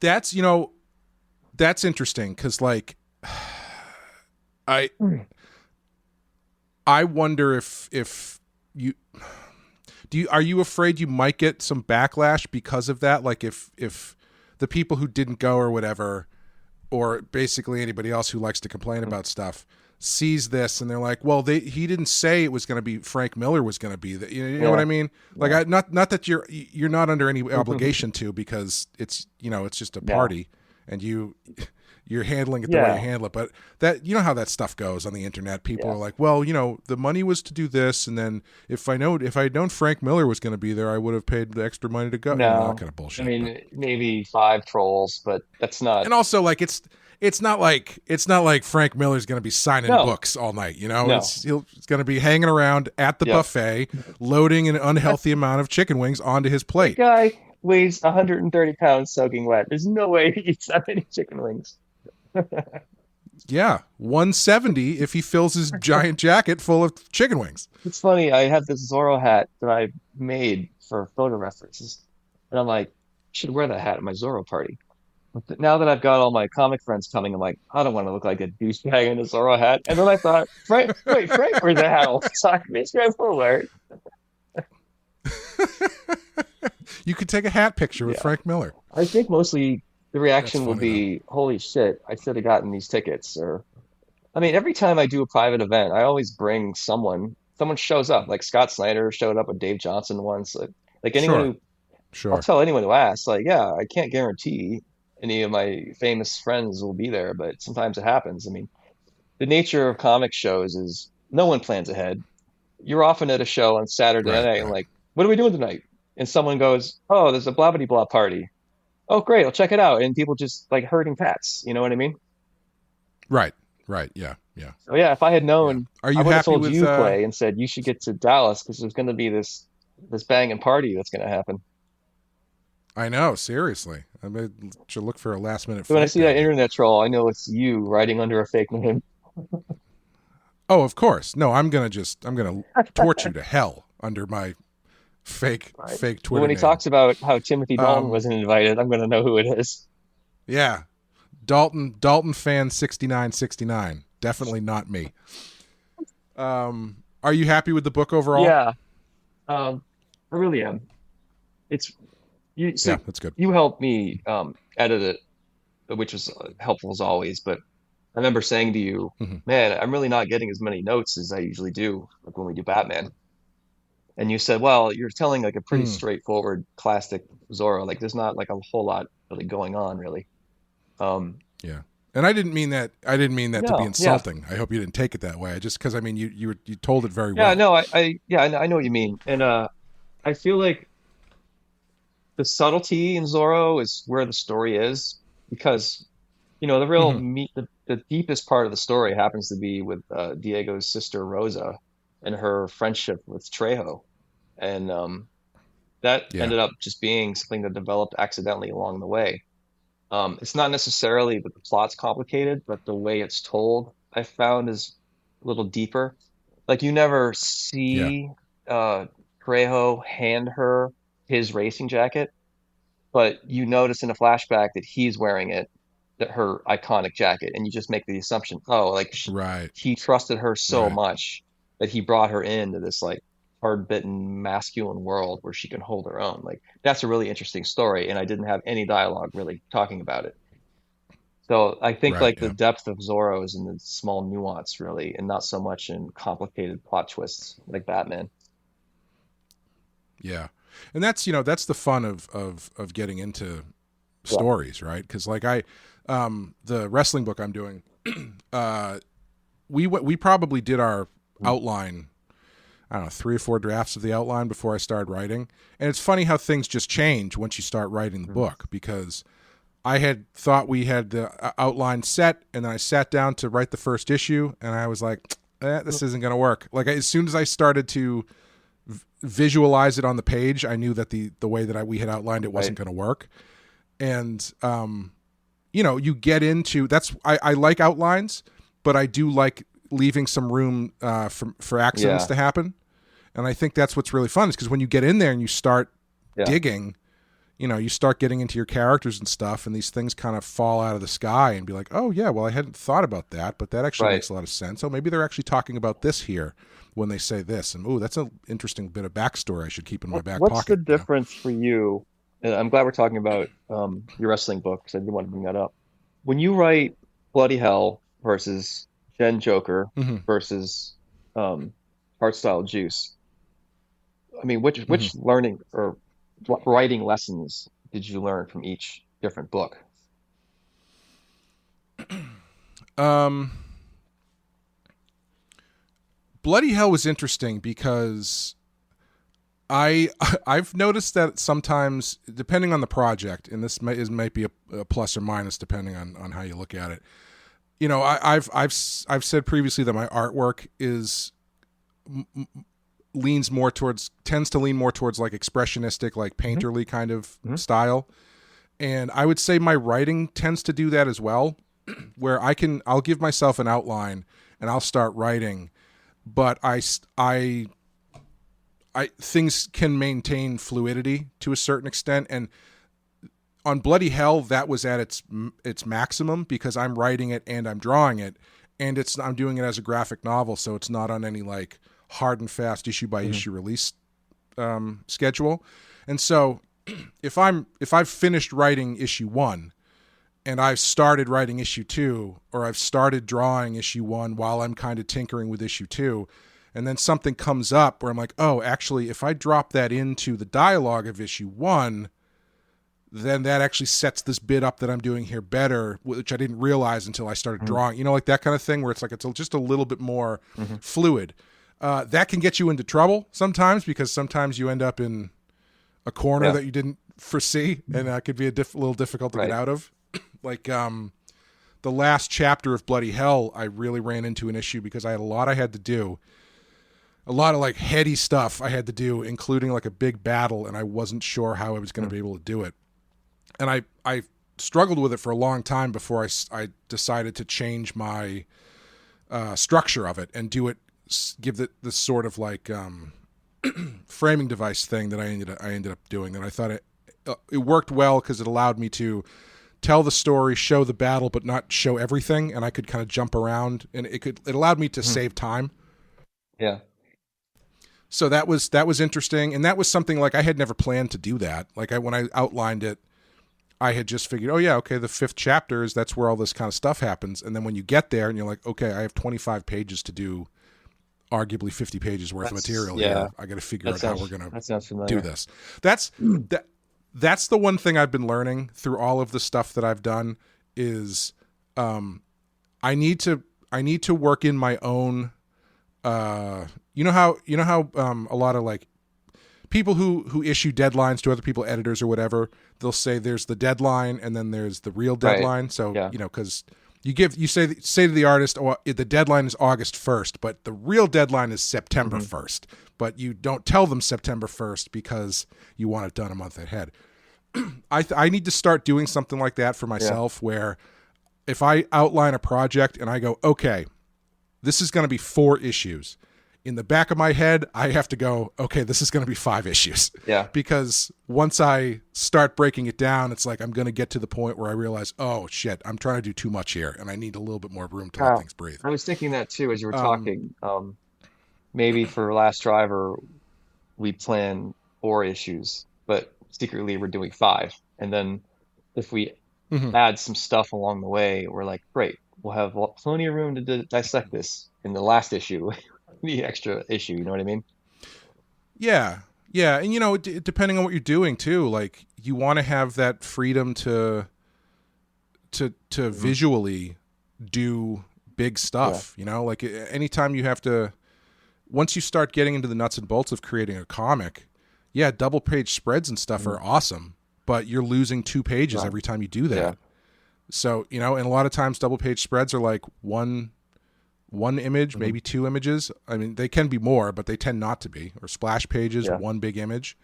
That's interesting because like I wonder if you are you afraid you might get some backlash because of that? Like if the people who didn't go or whatever, or basically anybody else who likes to complain about stuff, sees this and they're like, well, he didn't say it was going to be Frank Miller was going to be that. You know what I mean? Like, not that you're not under any obligation to, because it's it's just a party and you're handling it the way you handle it. But that, how that stuff goes on the internet. People are like, well, the money was to do this, and then if I'd known Frank Miller was going to be there, I would have paid the extra money to go. No, that kind of bullshit. Maybe 5 trolls, but that's not. And also, like, it's not like Frank Miller's going to be signing books all night, It's going to be hanging around at the buffet, loading an unhealthy amount of chicken wings onto his plate. The guy weighs 130 pounds soaking wet. There's no way he eats that many chicken wings. Yeah, 170 if he fills his giant jacket full of chicken wings. It's funny. I have this Zorro hat that I made for photo references, and I'm like, should wear that hat at my Zorro party. But now that I've got all my comic friends coming, I'm like, I don't want to look like a douchebag in a Zorro hat. And then I thought, Frank wears a hat all the time. Maybe I will wear it. You could take a hat picture with Yeah. Frank Miller. I think mostly the reaction That's will funny, be, holy shit, I should have gotten these tickets. Or, I mean, every time I do a private event, I always bring someone. Someone shows up. Like Scott Snyder showed up with Dave Johnson once. Like anyone Sure. who, I'll Sure. tell anyone who asks, like, yeah, I can't guarantee any of my famous friends will be there, but sometimes it happens. I mean, the nature of comic shows is no one plans ahead. You're often at a show on Saturday Right, night and right. like, what are we doing tonight? And someone goes, oh, there's a blah blah blah party. Oh, great, I'll check it out. And people just like herding cats. You know what I mean? Right. Right. Yeah. Yeah. So yeah, if I had known, Are you I would have happy told with you, Clay, and said you should get to Dallas because there's going to be this banging party that's going to happen. I know, seriously. Should look for a last minute So when I flight see that ticket. internet troll, I know it's you writing under a fake name. Oh, of course. No, I'm gonna torch you to hell under my fake Right. fake But Twitter when he name. talks about how Timothy Dalton Um, wasn't invited, I'm going to know who it is. Yeah. Dalton fan 6969. Definitely not me. Are you happy with the book overall? Yeah, I really am. It's you. So Yeah, that's good. you helped me edit it, which was helpful as always. But I remember saying to you, Mhm. man, I'm really not getting as many notes as I usually do, like when we do Batman. And you said, well, you're telling like a pretty Hmm. straightforward classic Zorro. Like there's not like a whole lot really going on, really. Yeah. And I didn't mean that to be No, yeah. insulting. I hope you didn't take it that way. I just because I mean you told it very Yeah, well. no, I know what you mean. And I feel like the subtlety in Zorro is where the story is because the real Mhm. meat, the deepest part of the story happens to be with Diego's sister Rosa and her friendship with Trejo, and that Yeah. ended up just being something that developed accidentally along the way. It's not necessarily that the plot's complicated, but the way it's told I found is a little deeper. Like you never see Trejo hand her his racing jacket, but you notice in a flashback that he's wearing it, that her iconic jacket, and you just make the assumption, oh, like Right. he trusted her so Right. much that he brought her into this like hard-bitten masculine world where she can hold her own. Like that's a really interesting story, and I didn't have any dialogue really talking about it. So I think Right, like yeah. the depth of Zorro is in the small nuance really, and not so much in complicated plot twists like Batman. Yeah. And that's the fun of getting into stories, right? Because like the wrestling book I'm doing, we probably did our outline, I don't know, 3 or 4 drafts of the outline before I started writing. And it's funny how things just change once you start writing the book, because I had thought we had the outline set, and then I sat down to write the first issue, and I was like, this isn't going to work. Like as soon as I started to visualize it on the page, I knew that the way that we had outlined it wasn't going to work. And you get into I like outlines, but I do like leaving some room for accidents to happen. And I think that's what's really fun, is because when you get in there and you start digging, you start getting into your characters and stuff, and these things kind of fall out of the sky and be like, oh yeah, well I hadn't thought about that, but that actually makes a lot of sense. Oh, maybe they're actually talking about this here when they say this, and that's an interesting bit of backstory I should keep in my back pocket. What's the difference for you? And I'm glad we're talking about your wrestling book, because I didn't want to bring that up. When you write Bloody Hell versus Gen Joker versus Hardstyle Juice, I mean, which learning or writing lessons did you learn from each different book? Bloody Hell was interesting because I've noticed that sometimes, depending on the project, and this might be a plus or minus depending on how you look at it. I've said previously that my artwork tends to lean more towards like expressionistic, like painterly kind of style. And I would say my writing tends to do that as well, where I'll give myself an outline and I'll start writing, but I things can maintain fluidity to a certain extent. And on Bloody Hell, that was at its maximum because I'm writing it and I'm drawing it, and I'm doing it as a graphic novel, so it's not on any like hard and fast issue by issue release schedule. And so if I've finished writing issue 1 and I've started writing issue 2, or I've started drawing issue 1 while I'm kind of tinkering with issue 2, and then something comes up where I'm like, oh, actually, if I drop that into the dialogue of issue 1, then that actually sets this bit up that I'm doing here better, which I didn't realize until I started drawing. You know, like that kind of thing where it's like it's just a little bit more fluid. That can get you into trouble sometimes because sometimes you end up in a corner that you didn't foresee, and that could be a little difficult to get out of. Like the last chapter of Bloody Hell, I really ran into an issue because I had a lot I had to do. A lot of like heady stuff I had to do, including like a big battle, and I wasn't sure how I was going to be able to do it. And I struggled with it for a long time before I decided to change my structure of it and give it this sort of like framing device thing that I ended up doing. And I thought it worked well because it allowed me to tell the story, show the battle, but not show everything, and I could kind of jump around, and it allowed me to save time. Yeah. So that was interesting, and that was something like I had never planned to do that. Like when I outlined it, I had just figured, oh yeah, okay, the 5th chapter that's where all this kind of stuff happens. And then when you get there and you're like, okay, I have 25 pages to do arguably 50 pages worth of material here. I got to figure out how we're going to do this. That's the one thing I've been learning through all of the stuff that I've done is I need to work in my own you know how a lot of like people who issue deadlines to other people, editors or whatever, they'll say there's the deadline and then there's the real deadline. Right. So, you know, because you say to the artist, oh, the deadline is August 1st, but the real deadline is September 1st. But you don't tell them September 1st because you want it done a month ahead. I need to start doing something like that for myself where if I outline a project and I go, okay, this is going to be 4 issues. In the back of my head, I have to go, okay, this is going to be 5 issues. Yeah. Because once I start breaking it down, it's like I'm going to get to the point where I realize, oh, shit, I'm trying to do too much here, and I need a little bit more room to let things breathe. I was thinking that, too, as you were talking. Maybe for Last Driver, we plan 4 issues, but secretly we're doing 5. And then if we add some stuff along the way, we're like, great, we'll have plenty of room to dissect this in the last issue. The extra issue, you know what I mean? Yeah, and you know, depending on what you're doing too, like you want to have that freedom to visually do big stuff. You know, like anytime you have to, once you start getting into the nuts and bolts of creating a comic, double page spreads and stuff are awesome, but you're losing 2 pages every time you do that. Yeah. So you know, and a lot of times double page spreads are like one image, maybe 2 images. I mean, they can be more, but they tend not to be. Or splash pages, 1 big image,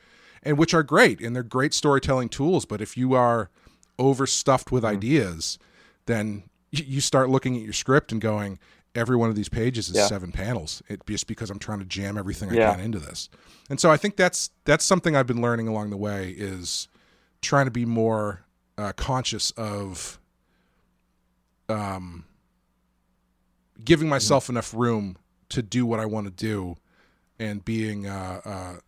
and which are great, and they're great storytelling tools. But if you are overstuffed with ideas, then you start looking at your script and going, every one of these pages is 7 panels. It's just because I'm trying to jam everything I can into this. And so I think that's something I've been learning along the way is trying to be more conscious of giving myself enough room to do what I want to do and being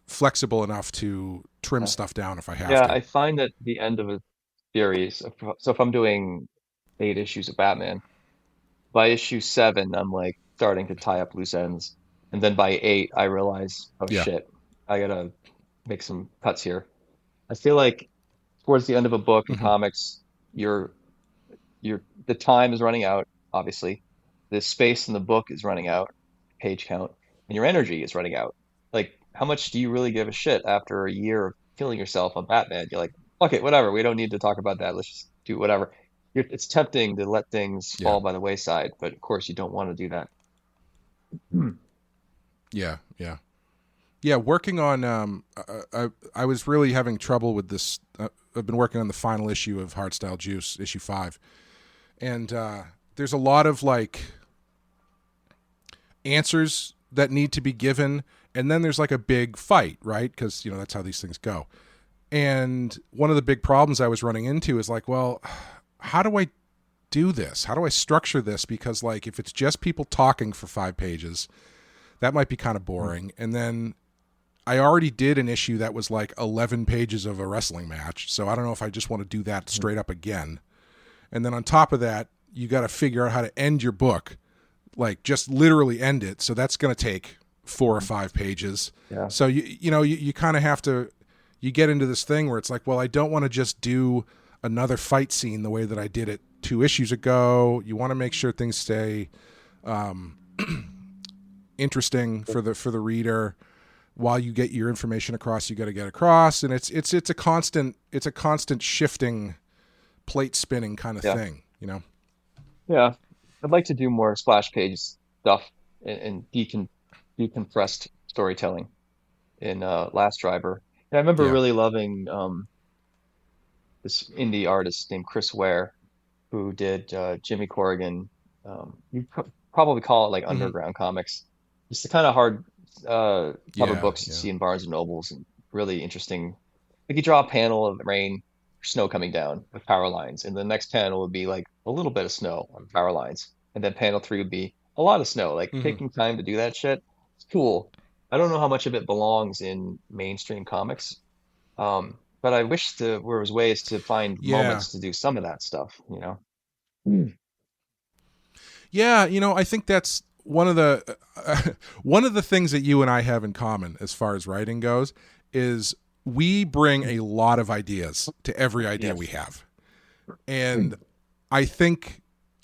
flexible enough to trim stuff down if I have to. Yeah, I find that the end of a series, so if I'm doing 8 issues of Batman, by issue 7, I'm like starting to tie up loose ends. And then by 8, I realize, oh shit, I got to make some cuts here. I feel like towards the end of a book in comics, the time is running out, obviously. The space in the book is running out, page count, and your energy is running out. Like, how much do you really give a shit after a year of killing yourself on Batman? You're like, fuck it, whatever. We don't need to talk about that. Let's just do whatever. It's tempting to let things fall by the wayside, but of course you don't want to do that. Yeah. Working on, I was really having trouble with this. I've been working on the final issue of Hardstyle Juice, issue 5, and there's a lot of like answers that need to be given, and then there's like a big fight, right? Because you know that's how these things go. And one of the big problems I was running into is like, well, how do I do this? How do I structure this? Because like, if it's just people talking for 5 pages, that might be kind of boring. And then I already did an issue that was like 11 pages of a wrestling match. So I don't know if I just want to do that straight up again. And then on top of that, you got to figure out how to end your book, like just literally end it. So that's going to take 4 or 5 pages. Yeah. So you kind of have to, you get into this thing where it's like, well, I don't want to just do another fight scene the way that I did it 2 issues ago. You want to make sure things stay interesting for the reader. While you get your information across, you got to get across, and it's a constant shifting, plate spinning kind of thing, you know. Yeah, I'd like to do more splash page stuff and decompressed storytelling in Last Driver. And I remember really loving this indie artist named Chris Ware, who did Jimmy Corrigan. You probably call it like underground comics. It's the kind of hard cover books you see in Barnes and Nobles, and really interesting. Like you draw a panel of rain, snow coming down with power lines, and the next panel would be like a little bit of snow on power lines, and then panel 3 would be a lot of snow. Like taking time to do that shit, it's cool. I don't know how much of it belongs in mainstream comics, but I wish there was ways to find moments to do some of that stuff, you know? Yeah, you know, I think that's one of the things that you and I have in common as far as writing goes is we bring a lot of ideas to every idea we have. And I think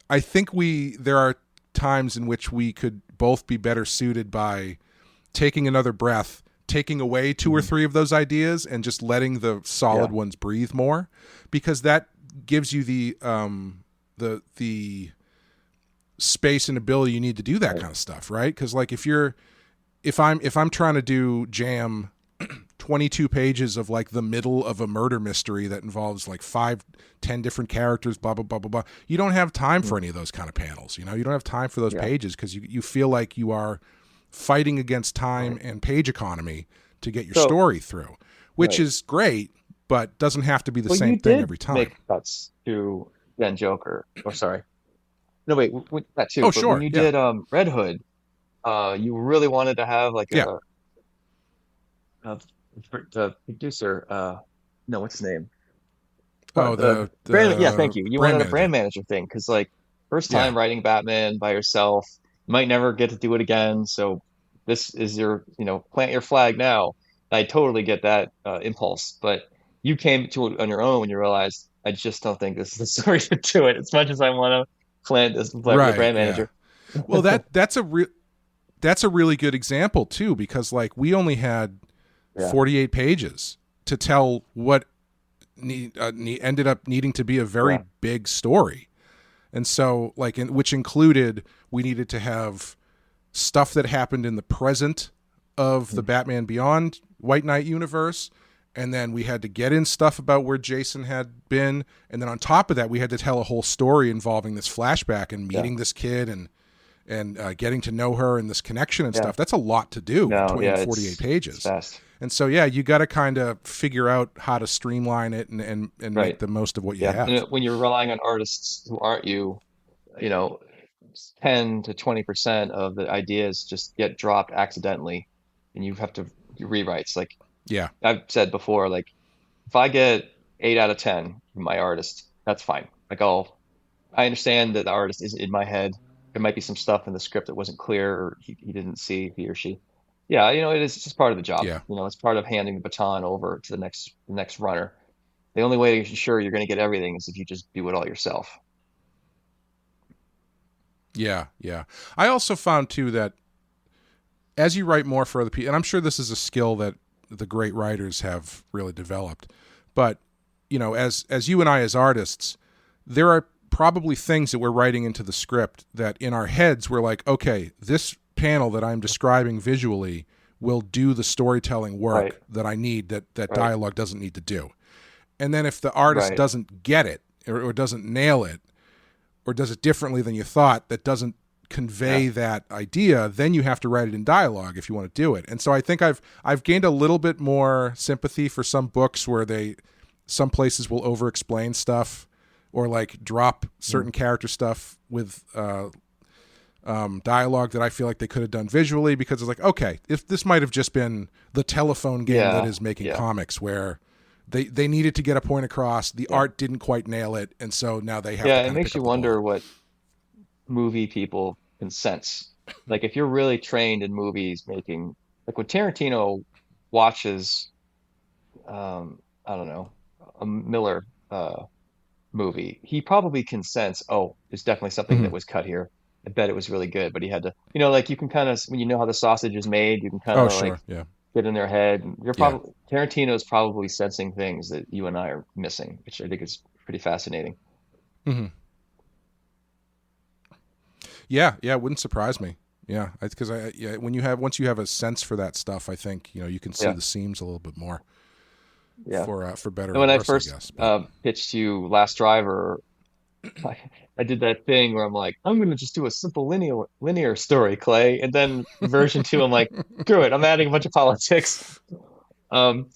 there are times in which we could both be better suited by taking another breath, taking away 2 or 3 of those ideas and just letting the solid ones breathe more, because that gives you the space and ability you need to do that kind of stuff, right? Because like if I'm trying to jam 22 pages of like the middle of a murder mystery that involves like 5-10 different characters, blah blah blah blah blah, you don't have time for any of those kind of panels. You know, you don't have time for those pages because you feel like you are fighting against time and page economy to get your story through, which is great, but doesn't have to be the same thing every time. Make cuts to Ben Joker, or sorry. No, wait, that too. Oh, but sure. When you did Red Hood, you really wanted to have like the producer. No, what's his name? Oh, the brand. Yeah, thank you. You wanted manager. A brand manager thing because, like, first time writing Batman by yourself, you might never get to do it again. So this is your, plant your flag now. I totally get that impulse, but you came to it on your own when you realized I just don't think this is the story to do it as much as I want to. Clint is the brand manager. Yeah. Well, that's a really good example too, because like we only had 48 pages to tell what ended up needing to be a very big story, and so like which included we needed to have stuff that happened in the present of the Batman Beyond White Knight universe. And then we had to get in stuff about where Jason had been. And then on top of that, we had to tell a whole story involving this flashback and meeting this kid and getting to know her and this connection and stuff. That's a lot to do, 48 pages. And so, you got to kind of figure out how to streamline it and make the most of what you have. And when you're relying on artists who aren't 10 to 20% of the ideas just get dropped accidentally, and you have to do rewrites. Like, I've said before, like if I get 8 out of 10 from my artist, that's fine. Like I understand that the artist is in my head. There might be some stuff in the script that wasn't clear or he didn't see, he or she. Yeah, it is just part of the job. Yeah. It's part of handing the baton over to the next runner. The only way to ensure you're going to get everything is if you just do it all yourself. Yeah. I also found too that as you write more for other people, and I'm sure this is a skill that the great writers have really developed, but as you and I as artists, there are probably things that we're writing into the script that in our heads we're like, okay, this panel that I'm describing visually will do the storytelling work that I need, that dialogue doesn't need to do. And then if the artist doesn't get it or doesn't nail it or does it differently than you thought, that doesn't convey that idea, then you have to write it in dialogue if you want to do it. And so I think I've gained a little bit more sympathy for some books where some places will over explain stuff or like drop certain character stuff with dialogue that I feel like they could have done visually, because it's like, okay, if this might have just been the telephone game that is making comics, where they needed to get a point across, the art didn't quite nail it, and so now they have to it makes you wonder what movie people can sense. Like if you're really trained in movies making, like when Tarantino watches I don't know, a Miller movie, he probably can sense, oh, there's definitely something that was cut here. I bet it was really good, but he had to, like you can kind of, when you know how the sausage is made, you can kind of get in their head. You're probably Tarantino's probably sensing things that you and I are missing, which I think is pretty fascinating. Yeah, it wouldn't surprise me. Yeah, because once you have a sense for that stuff, I think you can see the seams a little bit more. Yeah, for better. And when or I worse, first I guess, pitched you Last Driver, I did that thing where I'm like, I'm going to just do a simple linear story, Clay, and then version 2, I'm like, screw it, I'm adding a bunch of politics. What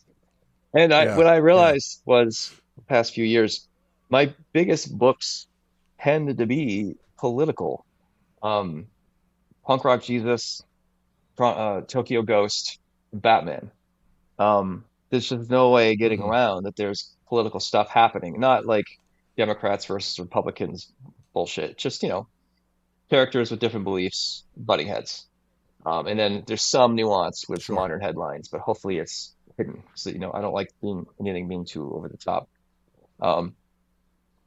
I realized was the past few years, my biggest books tended to be political. Punk Rock Jesus, Tokyo Ghost, Batman. There's just no way getting around that there's political stuff happening. Not like Democrats versus Republicans bullshit. Just, characters with different beliefs, butting heads. And then there's some nuance with modern headlines, but hopefully it's hidden. So, I don't like anything being too over the top. And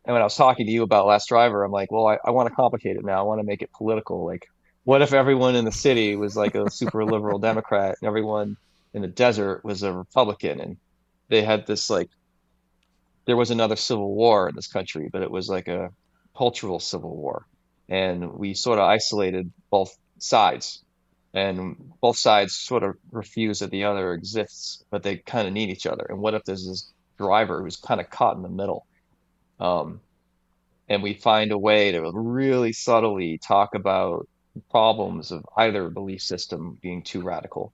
when I was talking to you about Last Driver, I'm like, well, I want to complicate it now. I want to make it political. Like, what if everyone in the city was like a super liberal Democrat and everyone in the desert was a Republican, and they had this like, there was another civil war in this country, but it was like a cultural civil war, and we sort of isolated both sides, and both sides sort of refuse that the other exists, but they kind of need each other. And what if there's this driver who's kind of caught in the middle, and we find a way to really subtly talk about problems of either belief system being too radical.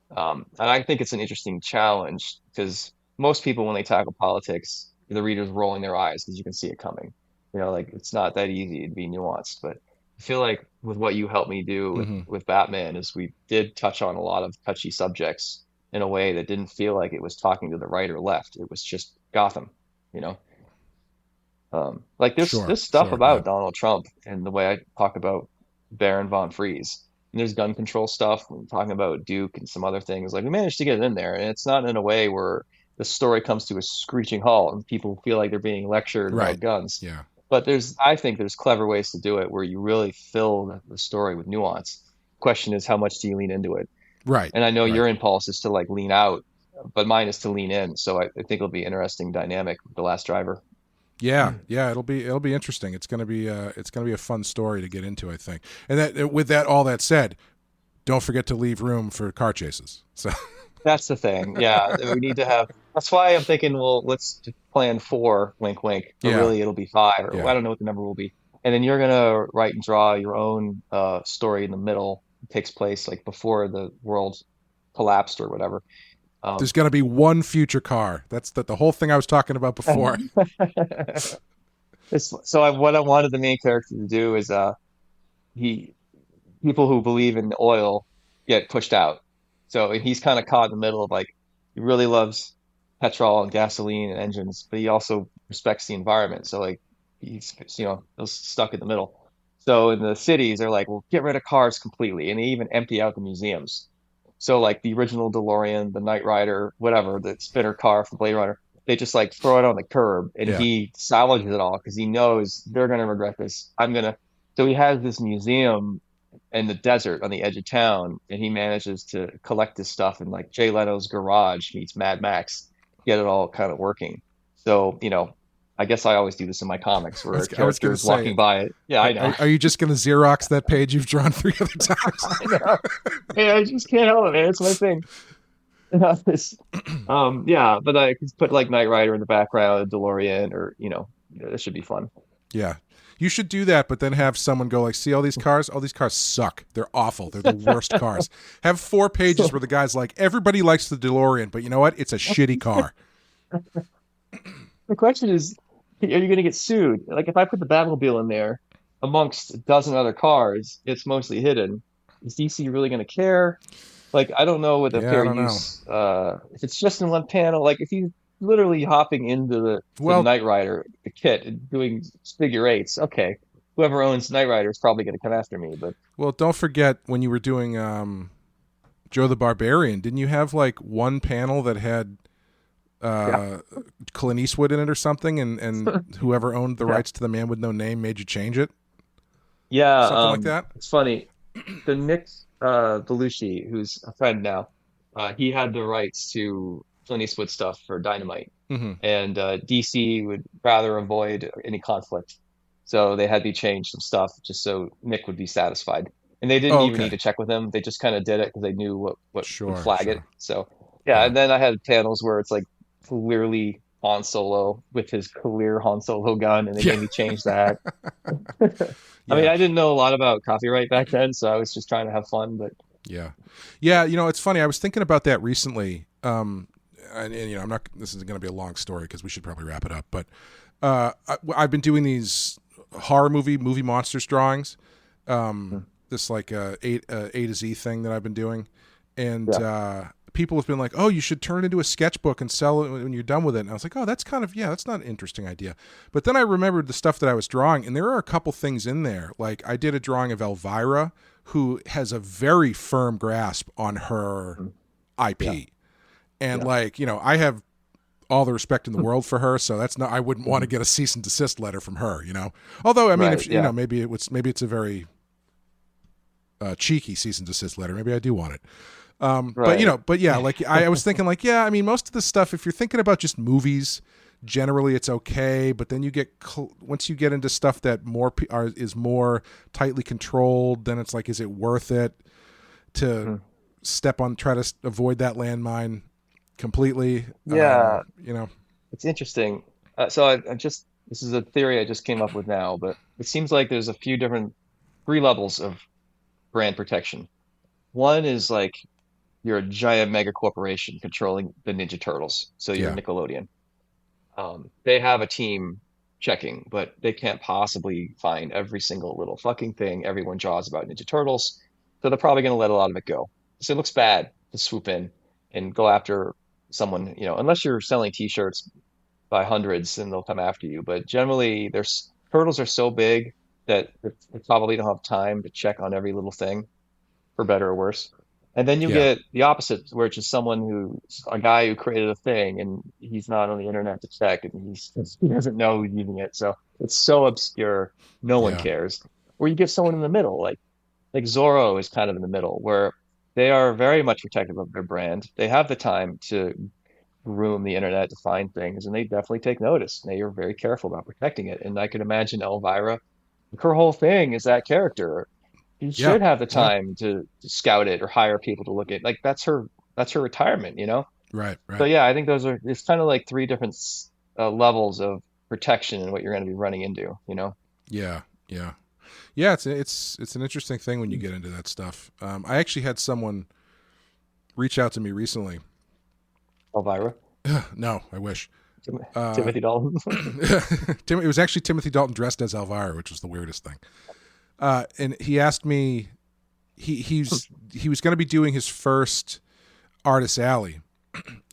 And I think it's an interesting challenge, because most people, when they tackle politics, the reader's rolling their eyes because you can see it coming. Like it's not that easy to be nuanced. But I feel like with what you helped me do with Batman is we did touch on a lot of touchy subjects in a way that didn't feel like it was talking to the right or left. It was just Gotham, like there's stuff about Donald Trump and the way I talk about Baron von Fries. And there's gun control stuff. We're talking about Duke and some other things. Like we managed to get it in there, and it's not in a way where the story comes to a screeching halt and people feel like they're being lectured about guns. Yeah. But I think there's clever ways to do it where you really fill the story with nuance. Question is, how much do you lean into it? Right. And I know your impulse is to like lean out, but mine is to lean in. So I think it'll be an interesting dynamic with The Last Driver. Yeah, it'll be interesting. It's gonna be a fun story to get into, I think. And that with all that said, don't forget to leave room for car chases. So that's the thing. Yeah, we need to have. That's why I'm thinking, well, let's plan 4, wink, wink. But really, it'll be 5. Or I don't know what the number will be. And then you're gonna write and draw your own story in the middle. It takes place like before the world collapsed or whatever. There's going to be one future car. That's the whole thing I was talking about before. What I wanted the main character to do is people who believe in oil get pushed out. So he's kind of caught in the middle of like, he really loves petrol and gasoline and engines, but he also respects the environment. So like he's stuck in the middle. So in the cities, they're like, well, get rid of cars completely, and they even empty out the museums. So like the original DeLorean, the Knight Rider, whatever, the spinner car from Blade Runner, they just like throw it on the curb, and he salvages it all because he knows they're going to regret this. So he has this museum in the desert on the edge of town, and he manages to collect this stuff in like Jay Leno's garage meets Mad Max, get it all kind of working. So, I guess I always do this in my comics where a character is walking by it. Yeah, I know. Are you just going to Xerox that page you've drawn 3 other times? I know. Hey, I just can't help it, man. It's my thing. But I could put like Knight Rider in the background, DeLorean, or, it should be fun. Yeah. You should do that, but then have someone go like, see all these cars? All these cars suck. They're awful. They're the worst cars. Have 4 pages where the guy's like, everybody likes the DeLorean, but you know what? It's a shitty car. The question is, are you going to get sued? Like, if I put the Batmobile in there amongst a dozen other cars, it's mostly hidden. Is DC really going to care? Like, I don't know what the fair use. If it's just in one panel, like if he's literally hopping into the Knight Rider the kit and doing figure eights, okay, whoever owns Knight Rider is probably going to come after me. But don't forget when you were doing Joe the Barbarian, didn't you have like one panel that had Clint Eastwood in it or something, and whoever owned the rights to the Man with No Name made you change it? Yeah, something like that. It's funny. The Nick Belushi, who's a friend now, he had the rights to Clint Eastwood stuff for Dynamite, and DC would rather avoid any conflict, so they had me change some stuff just so Nick would be satisfied. And they didn't even need to check with him; they just kind of did it because they knew what would flag it. So and then I had panels where it's like clearly Han Solo with his clear Han Solo gun, and they made me change that. I mean, I didn't know a lot about copyright back then, so I was just trying to have fun. But yeah. You know, it's funny. I was thinking about that recently. And you know, I'm not. This is going to be a long story because we should probably wrap it up. But I've been doing these horror movie monsters drawings. This like A to Z thing that I've been doing, and people have been like, "Oh, you should turn it into a sketchbook and sell it when you're done with it." And I was like, "Oh, that's that's not an interesting idea." But then I remembered the stuff that I was drawing, and there are a couple things in there. Like I did a drawing of Elvira, who has a very firm grasp on her IP. And like, you know, I have all the respect in the world for her, so that's not. I wouldn't want to get a cease and desist letter from her, you know. Although, I mean, if you know, maybe it's a very cheeky cease and desist letter. Maybe I do want it. But you know, like I was thinking, like, I mean, most of the stuff, if you're thinking about just movies, generally it's okay. But then you get once you get into stuff that is more tightly controlled, then it's like, is it worth it to try to avoid that landmine completely? You know, it's interesting. So this is a theory I just came up with now, but it seems like there's a few different 3 levels of brand protection. One is like you're a giant mega corporation controlling the Ninja Turtles, so you're Nickelodeon. They have a team checking, but they can't possibly find every single little fucking thing everyone draws about Ninja Turtles, so they're probably going to let a lot of it go. So it looks bad to swoop in and go after someone, you know, unless you're selling T-shirts by hundreds, and they'll come after you. But generally, turtles are so big that they probably don't have time to check on every little thing, for better or worse. And then you get the opposite, where it's just a guy who created a thing, and he's not on the internet to check, and he doesn't know who's using it. So it's so obscure, no one cares. Or you get someone in the middle, like Zorro is kind of in the middle, where they are very much protective of their brand. They have the time to roam the internet to find things, and they definitely take notice. They are very careful about protecting it. And I can imagine Elvira, her whole thing is that character. You should have the time to scout it or hire people to look at. Like that's her retirement, you know? Right. So I think it's kind of like 3 different levels of protection and what you're going to be running into, you know? Yeah. It's an interesting thing when you get into that stuff. I actually had someone reach out to me recently. Elvira? No, I wish. Timothy Dalton. It was actually Timothy Dalton dressed as Elvira, which was the weirdest thing. And he asked me, he was going to be doing his first Artist Alley,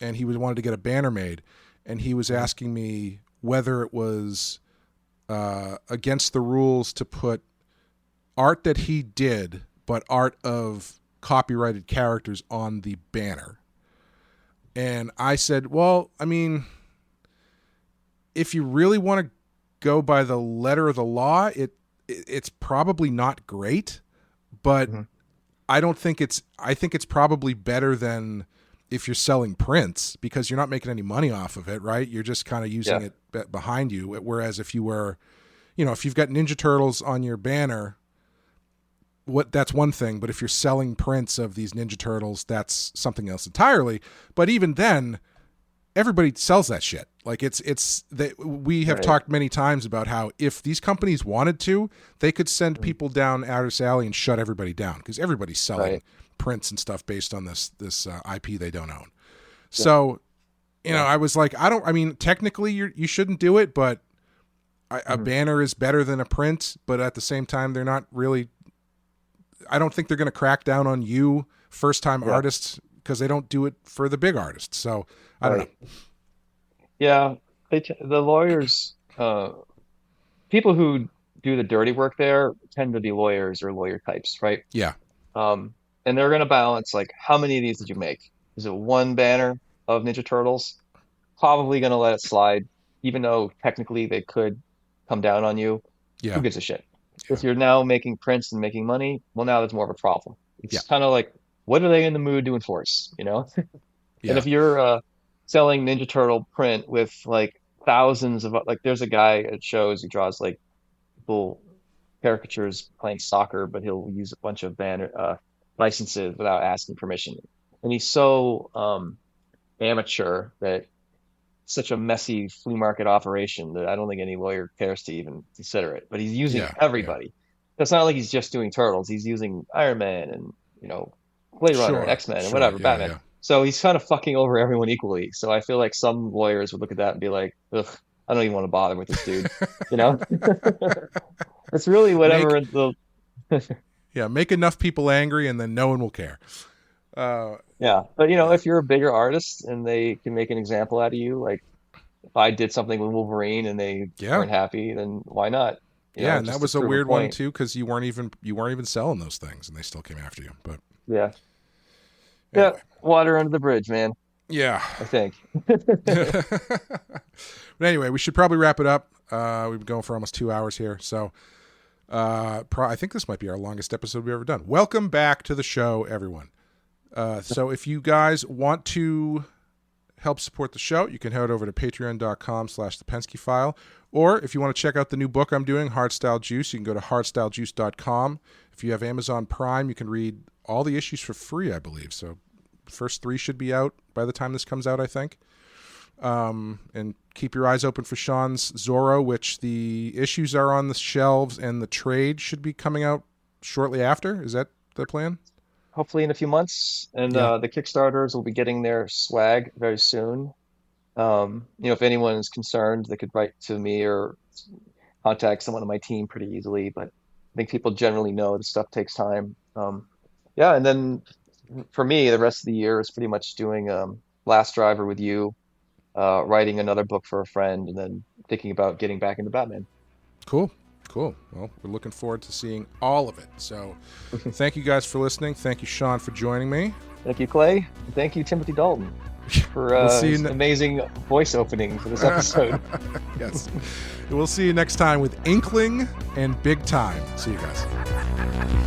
and he wanted to get a banner made, and he was asking me whether it was against the rules to put art that he did, but art of copyrighted characters on the banner. And I said, well, I mean, if you really want to go by the letter of the law, it's probably not great, but I think it's probably better than if you're selling prints, because you're not making any money off of it, right? You're just kind of using it behind you. Whereas if you were, you know, if you've got Ninja Turtles on your banner, that's one thing, but if you're selling prints of these Ninja Turtles, that's something else entirely. But even then, everybody sells that shit. Like it's that we have talked many times about how if these companies wanted to, they could send people down Artist Alley and shut everybody down because everybody's selling prints and stuff based on this IP they don't own. So, I was like, I mean, technically you shouldn't do it, but a banner is better than a print, but at the same time, they're not really, I don't think they're going to crack down on you first time artists because they don't do it for the big artists. So I don't know. Yeah. The lawyers, people who do the dirty work there tend to be lawyers or lawyer types, right? Yeah. And they're going to balance like, how many of these did you make? Is it one banner of Ninja Turtles? Probably going to let it slide, even though technically they could come down on you. Yeah. Who gives a shit? If you're now making prints and making money, well, now there's more of a problem. It's kind of like, what are they in the mood to enforce? And if you're selling Ninja Turtle print with like thousands of, like, there's a guy at shows, he draws like people caricatures playing soccer, but he'll use a bunch of banner licenses without asking permission. And he's so amateur that such a messy flea market operation that I don't think any lawyer cares to even consider it. But he's using everybody. It's not like he's just doing Turtles. He's using Iron Man and Blade Runner, and X-Men, and whatever, Batman. Yeah. So he's kind of fucking over everyone equally. So I feel like some lawyers would look at that and be like, ugh, I don't even want to bother with this dude. It's really whatever. Make enough people angry and then no one will care. But if you're a bigger artist and they can make an example out of you, like if I did something with Wolverine and they weren't happy, then why not? And that was a weird one too, because you weren't even selling those things and they still came after you. But anyway. Water under the bridge, man. Yeah, I think. But anyway, we should probably wrap it up. We've been going for almost 2 hours here, so I think this might be our longest episode we've ever done. Welcome back to the show, everyone. So if you guys want to help support the show, you can head over to patreon.com/thepenskyfile. Or if you want to check out the new book I'm doing, Hardstyle Juice, you can go to hardstylejuice.com. If you have Amazon Prime, you can read all the issues for free, I believe. So the first 3 should be out by the time this comes out, I think. And keep your eyes open for Sean's Zorro, which the issues are on the shelves and the trade should be coming out shortly after. Is that the plan? Hopefully in a few months. And the Kickstarters will be getting their swag very soon. If anyone is concerned, they could write to me or contact someone on my team pretty easily. But I think people generally know this stuff takes time. And then for me, the rest of the year is pretty much doing Last Driver with you, writing another book for a friend, and then thinking about getting back into Batman. Cool. Well, we're looking forward to seeing all of it. So thank you guys for listening. Thank you, Sean, for joining me. Thank you, Clay. And thank you, Timothy Dalton, for an amazing voice opening for this episode. Yes. We'll see you next time with Inkling and Big Time. See you guys.